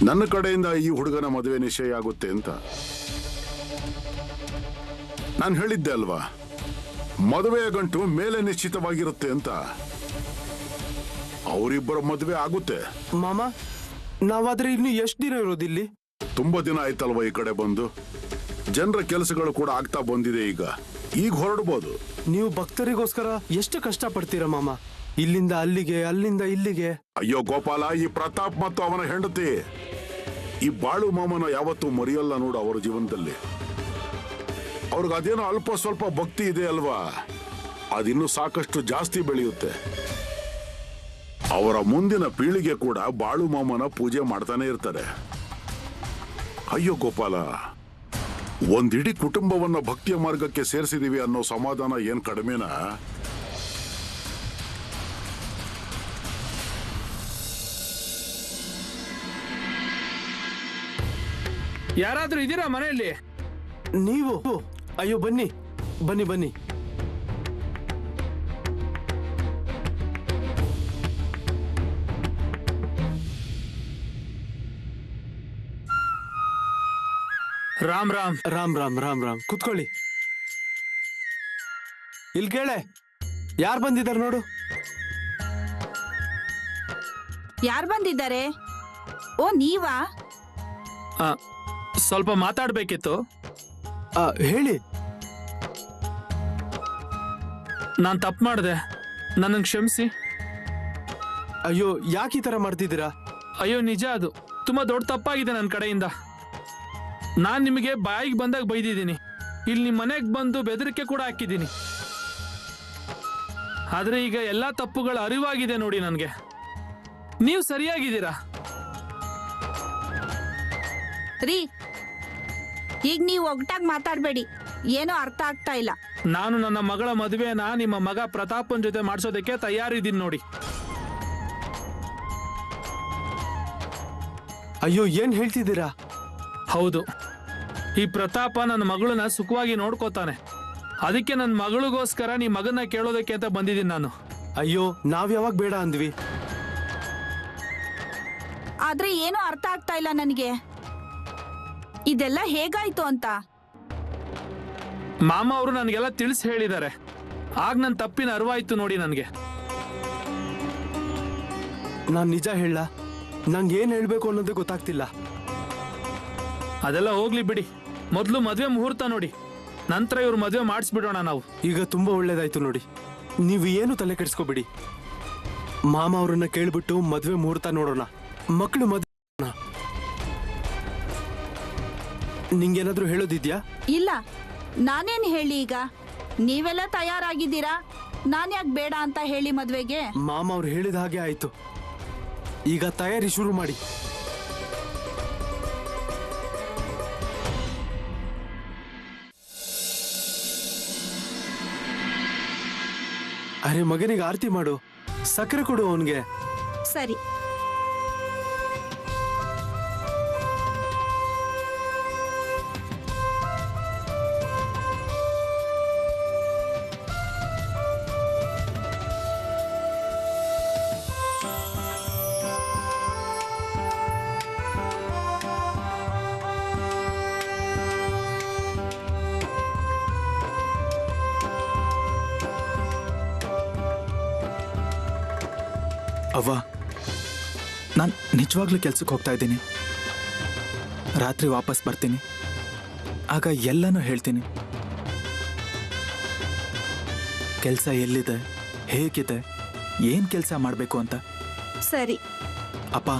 ನನ್ನ ಕಡೆಯಿಂದ ಈ ಹುಡುಗನ ಮದುವೆ ನಿಶ್ಚಯ ಆಗುತ್ತೆ ಅಂತ. ನಾನು ಹೇಳಿದ್ದೆ ಅಲ್ವಾ, ಮದುವೆಯ ಗಂಟು ಮೇಲೆ ನಿಶ್ಚಿತವಾಗಿರುತ್ತೆ ಅಂತ. ಅವರಿಬ್ಬರ ಮದುವೆ ಆಗುತ್ತೆ. ಮಾಮ, ನಾವಾದ್ರೆ ಇನ್ನು ಎಷ್ಟು ದಿನ ಇರೋದಿಲ್ಲಿ? ತುಂಬಾ ದಿನ ಆಯ್ತಲ್ವಾ ಈ ಕಡೆ ಬಂದು. ಜನರ ಕೆಲಸಗಳು ಕೂಡ ಆಗ್ತಾ ಬಂದಿದೆ. ಈಗ ಹೊರಡ್ಬೋದು. ನೀವು ಭಕ್ತರಿಗೋಸ್ಕರ ಎಷ್ಟು ಕಷ್ಟ ಪಡ್ತೀರಾ ಮಾಮ, ಇಲ್ಲಿಂದ ಅಲ್ಲಿಗೆ, ಅಲ್ಲಿಂದ ಇಲ್ಲಿಗೆ. ಅಯ್ಯೋ ಗೋಪಾಲ, ಈ ಪ್ರತಾಪ್ ಮತ್ತು ಅವನ ಹೆಂಡತಿ ಈ ಬಾಳು ಮಾಮನ ಯಾವತ್ತೂ ಮರೆಯಲ್ಲ ನೋಡು ಅವರ ಜೀವನದಲ್ಲಿ. ಅವ್ರಿಗೆ ಅದೇನೋ ಅಲ್ಪ ಸ್ವಲ್ಪ ಭಕ್ತಿ ಇದೆ ಅಲ್ವಾ, ಅದಿನ್ನೂ ಸಾಕಷ್ಟು ಜಾಸ್ತಿ ಬೆಳೆಯುತ್ತೆ. ಅವರ ಮುಂದಿನ ಪೀಳಿಗೆ ಕೂಡ ಬಾಳು ಮಾಮನ ಪೂಜೆ ಮಾಡ್ತಾನೆ ಇರ್ತಾರೆ. ಅಯ್ಯೋ ಗೋಪಾಲ, ಒಂದಿಡೀ ಕುಟುಂಬವನ್ನ ಭಕ್ತಿಯ ಮಾರ್ಗಕ್ಕೆ ಸೇರಿಸಿದೀವಿ ಅನ್ನೋ ಸಮಾಧಾನ ಏನ್ ಕಡಿಮೆನಾ? ಯಾರಾದ್ರೂ ಇದೀರಾ ಮನೆಯಲ್ಲಿ? ನೀವು? ಅಯ್ಯೋ ಬನ್ನಿ ಬನ್ನಿ ಬನ್ನಿ. ರಾಮ್ ರಾಮ್. ರಾಮ್ ರಾಮ್ ರಾಮ್ ರಾಮ್. ಕುತ್ಕೊಳ್ಳಿ. ಇಲ್ಲಿ ಕೇಳೆ, ಯಾರು ಬಂದಿದ್ದಾರೆ ನೋಡು. ಯಾರು ಬಂದಿದ್ದಾರೆ? ಓ ನೀವಾ? ಸ್ವಲ್ಪ ಮಾತಾಡ್ಬೇಕಿತ್ತು. ಹೇಳಿ. ನಾನ್ ತಪ್ಪು ಮಾಡಿದೆ, ನನ್ನನ್ನು ಕ್ಷಮಿಸಿ. ಅಯ್ಯೋ, ಯಾಕೆ ಈ ತರ ಮಾಡ್ತಿದ್ದೀರಾ? ಅಯ್ಯೋ ನಿಜ, ಅದು ತುಂಬಾ ದೊಡ್ಡ ತಪ್ಪಾಗಿದೆ ನನ್ನ ಕಡೆಯಿಂದ. ನಾನ್ ನಿಮಗೆ ಬಾಯಿಗೆ ಬಂದಾಗ ಬೈದಿದ್ದೀನಿ, ಇಲ್ಲಿ ನಿಮ್ಮ ಮನೆಗೆ ಬಂದು ಬೆದರಿಕೆ ಕೂಡ ಹಾಕಿದ್ದೀನಿ. ಆದ್ರೆ ಈಗ ಎಲ್ಲಾ ತಪ್ಪುಗಳ ಅರಿವಾಗಿದೆ ನೋಡಿ ನನಗೆ. ನೀವು ಸರಿಯಾಗಿದ್ದೀರಾ ರೀ. ಈಗ ನೀವು ಒಗ್ಟಾಗಿ ಮಾತಾಡ್ಬೇಡಿ, ಏನೋ ಅರ್ಥ ಆಗ್ತಾ ಇಲ್ಲ. ನಾನು ನನ್ನ ಮಗಳ ಮದುವೆನ ನಿಮ್ಮ ಮಗ ಪ್ರತಾಪನ್ ಜೊತೆ ಮಾಡಿಸೋದಕ್ಕೆ ತಯಾರಿದ್ದೀನಿ ನೋಡಿ. ಅಯ್ಯೋ, ಏನ್ ಹೇಳ್ತಿದ್ದೀರಾ? ಹೌದು, ಈ ಪ್ರತಾಪ ನನ್ನ ಮಗಳನ್ನ ಸುಖವಾಗಿ ನೋಡ್ಕೋತಾನೆ. ಅದಕ್ಕೆ ನನ್ನ ಮಗಳಿಗೋಸ್ಕರ ನೀ ಮಗನ್ನ ಕೇಳೋದಕ್ಕೆ ಅಂತ ಬಂದಿದ್ದೀನಿ ನಾನು. ಅಯ್ಯೋ, ನಾವ್ ಯಾವಾಗ ಬೇಡ ಅಂದ್ವಿ? ಆದ್ರೆ ಏನೋ ಅರ್ಥ ಆಗ್ತಾ ಇಲ್ಲ ನನಗೆ, ಇದೆಲ್ಲ ಹೇಗಾಯ್ತು ಅಂತ. ಮಾಮ ಅವರು ನನಗೆಲ್ಲ ತಿಳಿಸಿ ಹೇಳಿದ್ದಾರೆ, ಆಗ ನನ್ನ ತಪ್ಪಿನ ಅರಿವಾಯ್ತು ನೋಡಿ ನನಗೆ. ನಾನ್ ನಿಜ ಹೇಳ, ನಂಗೆ ಏನ್ ಹೇಳ್ಬೇಕು ಅನ್ನೋದೇ ಗೊತ್ತಾಗ್ತಿಲ್ಲ. ಅದೆಲ್ಲ ಹೋಗ್ಲಿ ಬಿಡಿ, ಮೊದಲು ಮದುವೆ ಮುಹೂರ್ತ ನೋಡಿ, ನಂತರ ಇವ್ರ ಮದುವೆ ಮಾಡಿಸ್ಬಿಡೋಣ ನಾವು. ಈಗ ತುಂಬಾ ಒಳ್ಳೇದಾಯ್ತು ನೋಡಿ, ನೀವು ಏನು ತಲೆ ಕೆಡಿಸ್ಕೋಬಿಡಿ. ಮಾಮ ಅವ್ರನ್ನ ಕೇಳ್ಬಿಟ್ಟು ಮದ್ವೆ ಮುಹೂರ್ತ ನೋಡೋಣ. ಮಕ್ಕಳು ಮದುವೆ ನಿಂಗೇನಾದ್ರೂ ಹೇಳೋದಿದ್ಯಾ? ಇಲ್ಲ, ನಾನೇನ್ ಹೇಳಿ ಈಗ? ನೀವೆಲ್ಲ ತಯಾರಾಗಿದ್ದೀರಾ, ನಾನ್ ಯಾಕೆ ಬೇಡ ಅಂತ ಹೇಳಿ ಮದ್ವೆಗೆ? ಮಾಮ ಅವ್ರು ಹೇಳಿದ ಹಾಗೆ ಆಯ್ತು. ಈಗ ತಯಾರಿ ಶುರು ಮಾಡಿ. ಅರೆ ಮಗನಿಗೆ ಆರತಿ ಮಾಡು, ಸಕ್ಕರೆ ಕೊಡು ಅವನ್ಗೆ. ಸರಿ. ಅವ್ವ, ನಾನು ನಿಜವಾಗ್ಲೂ ಕೆಲ್ಸಕ್ಕೆ ಹೋಗ್ತಾ ಇದ್ದೀನಿ. ರಾತ್ರಿ ವಾಪಸ್ ಬರ್ತೀನಿ, ಆಗ ಎಲ್ಲನೂ ಹೇಳ್ತೀನಿ. ಕೆಲಸ ಎಲ್ಲಿದೆ, ಹೇಗಿದೆ, ಏನ್ ಕೆಲಸ ಮಾಡಬೇಕು ಅಂತ. ಸರಿ. ಅಪ್ಪ,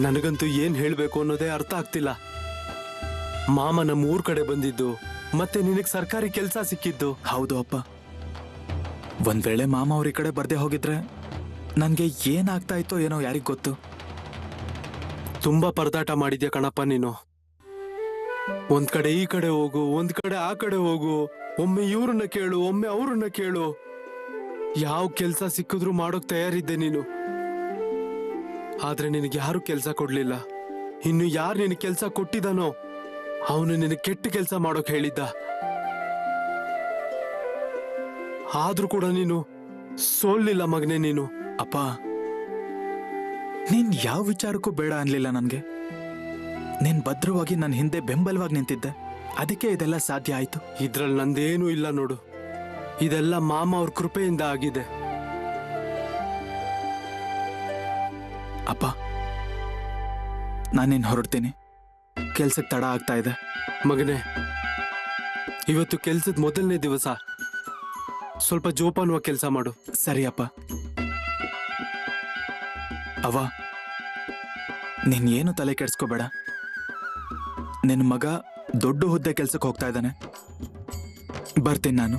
ನನಗಂತೂ ಏನ್ ಹೇಳ್ಬೇಕು ಅನ್ನೋದೇ ಅರ್ಥ ಆಗ್ತಿಲ್ಲ. ಮಾಮ ನಮ್ಮ ಊರ್ ಕಡೆ ಬಂದಿದ್ದು, ಮತ್ತೆ ನಿನಗ್ ಸರ್ಕಾರಿ ಕೆಲಸ ಸಿಕ್ಕಿದ್ದು. ಹೌದು ಅಪ್ಪ. ಒಂದ್ ವೇಳೆ ಮಾಮ ಅವ್ರ ಈ ಕಡೆ ಬರ್ದೇ ಹೋಗಿದ್ರೆ ನನ್ಗೆ ಏನಾಗ್ತಾ ಇತ್ತೋ ಏನೋ ಯಾರಿಗ್ ಗೊತ್ತು. ತುಂಬಾ ಪರದಾಟ ಮಾಡಿದ್ಯಾ ಕಣಪ್ಪ ನೀನು. ಒಂದ್ ಕಡೆ ಈ ಕಡೆ ಹೋಗು, ಒಂದ್ ಕಡೆ ಆ ಕಡೆ ಹೋಗು, ಒಮ್ಮೆ ಇವ್ರನ್ನ ಕೇಳು, ಒಮ್ಮೆ ಅವ್ರನ್ನ ಕೇಳು. ಯಾವ ಕೆಲ್ಸ ಸಿಕ್ಕಿದ್ರು ಮಾಡೋಕ್ ತಯಾರಿದ್ದೆ ನೀನು. ಆದ್ರೆ ನಿನಗೆ ಯಾರು ಕೆಲ್ಸ ಕೊಡ್ಲಿಲ್ಲ. ಇನ್ನು ಯಾರು ನಿನಗೆ ಕೆಲ್ಸ ಕೊಟ್ಟಿದ್ದಾನೋ ಅವನು ನಿನಗೆ ಕೆಟ್ಟ ಕೆಲ್ಸ ಮಾಡೋಕ್ ಹೇಳಿದ್ದ. ಆದ್ರೂ ಕೂಡ ನೀನು ಸೋಲ್ಲಿಲ್ಲ ಮಗನೇ ನೀನು. ಅಪ್ಪ, ನೀನ್ ಯಾವ ವಿಚಾರಕ್ಕೂ ಬೇಡ ಅನ್ಲಿಲ್ಲ ನನ್ಗೆ. ನೀನ್ ಭದ್ರವಾಗಿ ನನ್ನ ಹಿಂದೆ ಬೆಂಬಲವಾಗಿ ನಿಂತಿದ್ದೆ, ಅದಕ್ಕೆ ಇದೆಲ್ಲ ಸಾಧ್ಯ ಆಯ್ತು. ಇದ್ರಲ್ಲಿ ನಂದೇನೂ ಇಲ್ಲ ನೋಡು. ಇದೆಲ್ಲ ಮಾಮ ಅವ್ರ ಕೃಪೆಯಿಂದ ಆಗಿದೆ. ಅಪ್ಪ, ನಾನೇನ್ ಹೊರಡ್ತೀನಿ, ಕೆಲ್ಸಕ್ಕೆ ತಡ ಆಗ್ತಾ ಇದೆ. ಮಗನೇ, ಇವತ್ತು ಕೆಲ್ಸದ ಮೊದಲನೇ ದಿವಸ, ಸ್ವಲ್ಪ ಜೋಪಾನವಾಗಿ ಕೆಲಸ ಮಾಡು. ಸರಿ ಅಪ್ಪ. ಅವ್ವ, ನೀನ್ ಏನು ತಲೆ ಕೆಡ್ಸ್ಕೋಬೇಡ. ನಿನ್ನ ಮಗ ದೊಡ್ಡ ಹುದ್ದೆ ಕೆಲ್ಸಕ್ಕೆ ಹೋಗ್ತಾ ಇದ್ದಾನೆ. ಬರ್ತೀನಿ ನಾನು.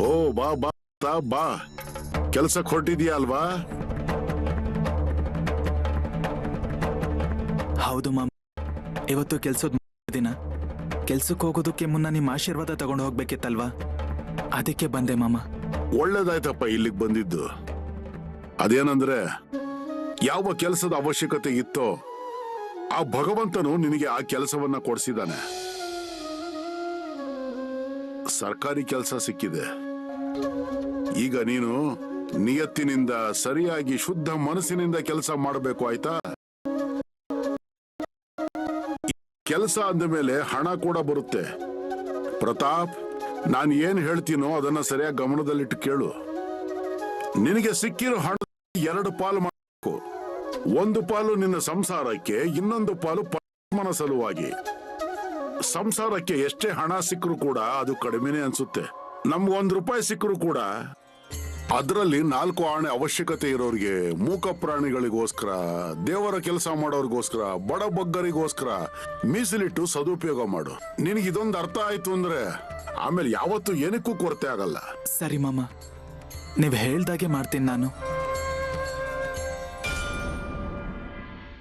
ಓ ಬಾ ಬಾ ಬಾ, ಕೆಲ್ಸಕ್ಕೆ ಹೊರಟಿದ್ಯಾ ಅಲ್ವಾ? ಹೌದು ಮಾಮ, ಇವತ್ತು ಕೆಲ್ಸದ ದಿನ. ಕೆಲ್ಸಕ್ಕೆ ಹೋಗೋದಕ್ಕೆ ಮುನ್ನ ನಿಮ್ಮ ಆಶೀರ್ವಾದ ತಗೊಂಡು ಹೋಗ್ಬೇಕಿತ್ತಲ್ವಾ, ಅದಕ್ಕೆ ಬಂದೆ ಮಾಮ. ಒಳ್ಳೇದಾಯ್ತಪ್ಪ ಇಲ್ಲಿಗೆ ಬಂದಿದ್ದು. ಅದೇನಂದ್ರೆ, ಯಾವ ಕೆಲಸದ ಅವಶ್ಯಕತೆ ಇತ್ತೋ ಆ ಭಗವಂತನು ನಿನಗೆ ಆ ಕೆಲಸವನ್ನ ಕೊಡಿಸಿದಾನೆ. ಸರ್ಕಾರಿ ಕೆಲಸ ಸಿಕ್ಕಿದೆ. ಈಗ ನೀನು ನಿಯತ್ತಿನಿಂದ ಸರಿಯಾಗಿ ಶುದ್ಧ ಮನಸ್ಸಿನಿಂದ ಕೆಲಸ ಮಾಡಬೇಕು, ಆಯ್ತಾ? ಕೆಲಸ ಅಂದ ಮೇಲೆ ಹಣ ಕೂಡ ಬರುತ್ತೆ. ಪ್ರತಾಪ್, ನಾನು ಏನ್ ಹೇಳ್ತೀನೋ ಅದನ್ನ ಸರಿಯಾಗಿ ಗಮನದಲ್ಲಿಟ್ಟು ಕೇಳು. ನಿನಗೆ ಸಿಕ್ಕಿರೋ ಹಣ 2 ಪಾಲು ಮಾಡಬೇಕು. 1 ಪಾಲು ನಿನ್ನ ಸಂಸಾರಕ್ಕೆ, ಇನ್ನೊಂದು ಪಾಲು ಪರಮಾತ್ಮನ ಸಲುವಾಗಿ. ಸಂಸಾರಕ್ಕೆ ಎಷ್ಟೇ ಹಣ ಸಿಕ್ಕರೂ ಕೂಡ ಅದು ಕಡಿಮೆನೆ ಅನ್ಸುತ್ತೆ. ನಮ್ಗೆ 1 ರೂಪಾಯಿ ಸಿಕ್ಕರೂ ಕೂಡ ಅದರಲ್ಲಿ 4 ಆಣೆ ಅವಶ್ಯಕತೆ ಇರೋರಿಗೆ, ಮೂಕ ಪ್ರಾಣಿಗಳಿಗೋಸ್ಕರ, ದೇವರ ಕೆಲಸ ಮಾಡೋರ್ಗೋಸ್ಕರ, ಬಡ ಬಗ್ಗರಿಗೋಸ್ಕರ ಮೀಸಲಿಟ್ಟು ಸದುಪಯೋಗ ಮಾಡು. ನಿನಗಿದೊಂದು ಅರ್ಥ ಆಯ್ತು ಅಂದ್ರೆ ಆಮೇಲೆ ಯಾವತ್ತೂ ಏನಕ್ಕೂ ಕೊರತೆ ಆಗಲ್ಲ. ಸರಿ ಮಾಮ, ನೀವು ಹೇಳ್ದಾಗೆ ಮಾಡ್ತೀನಿ ನಾನು.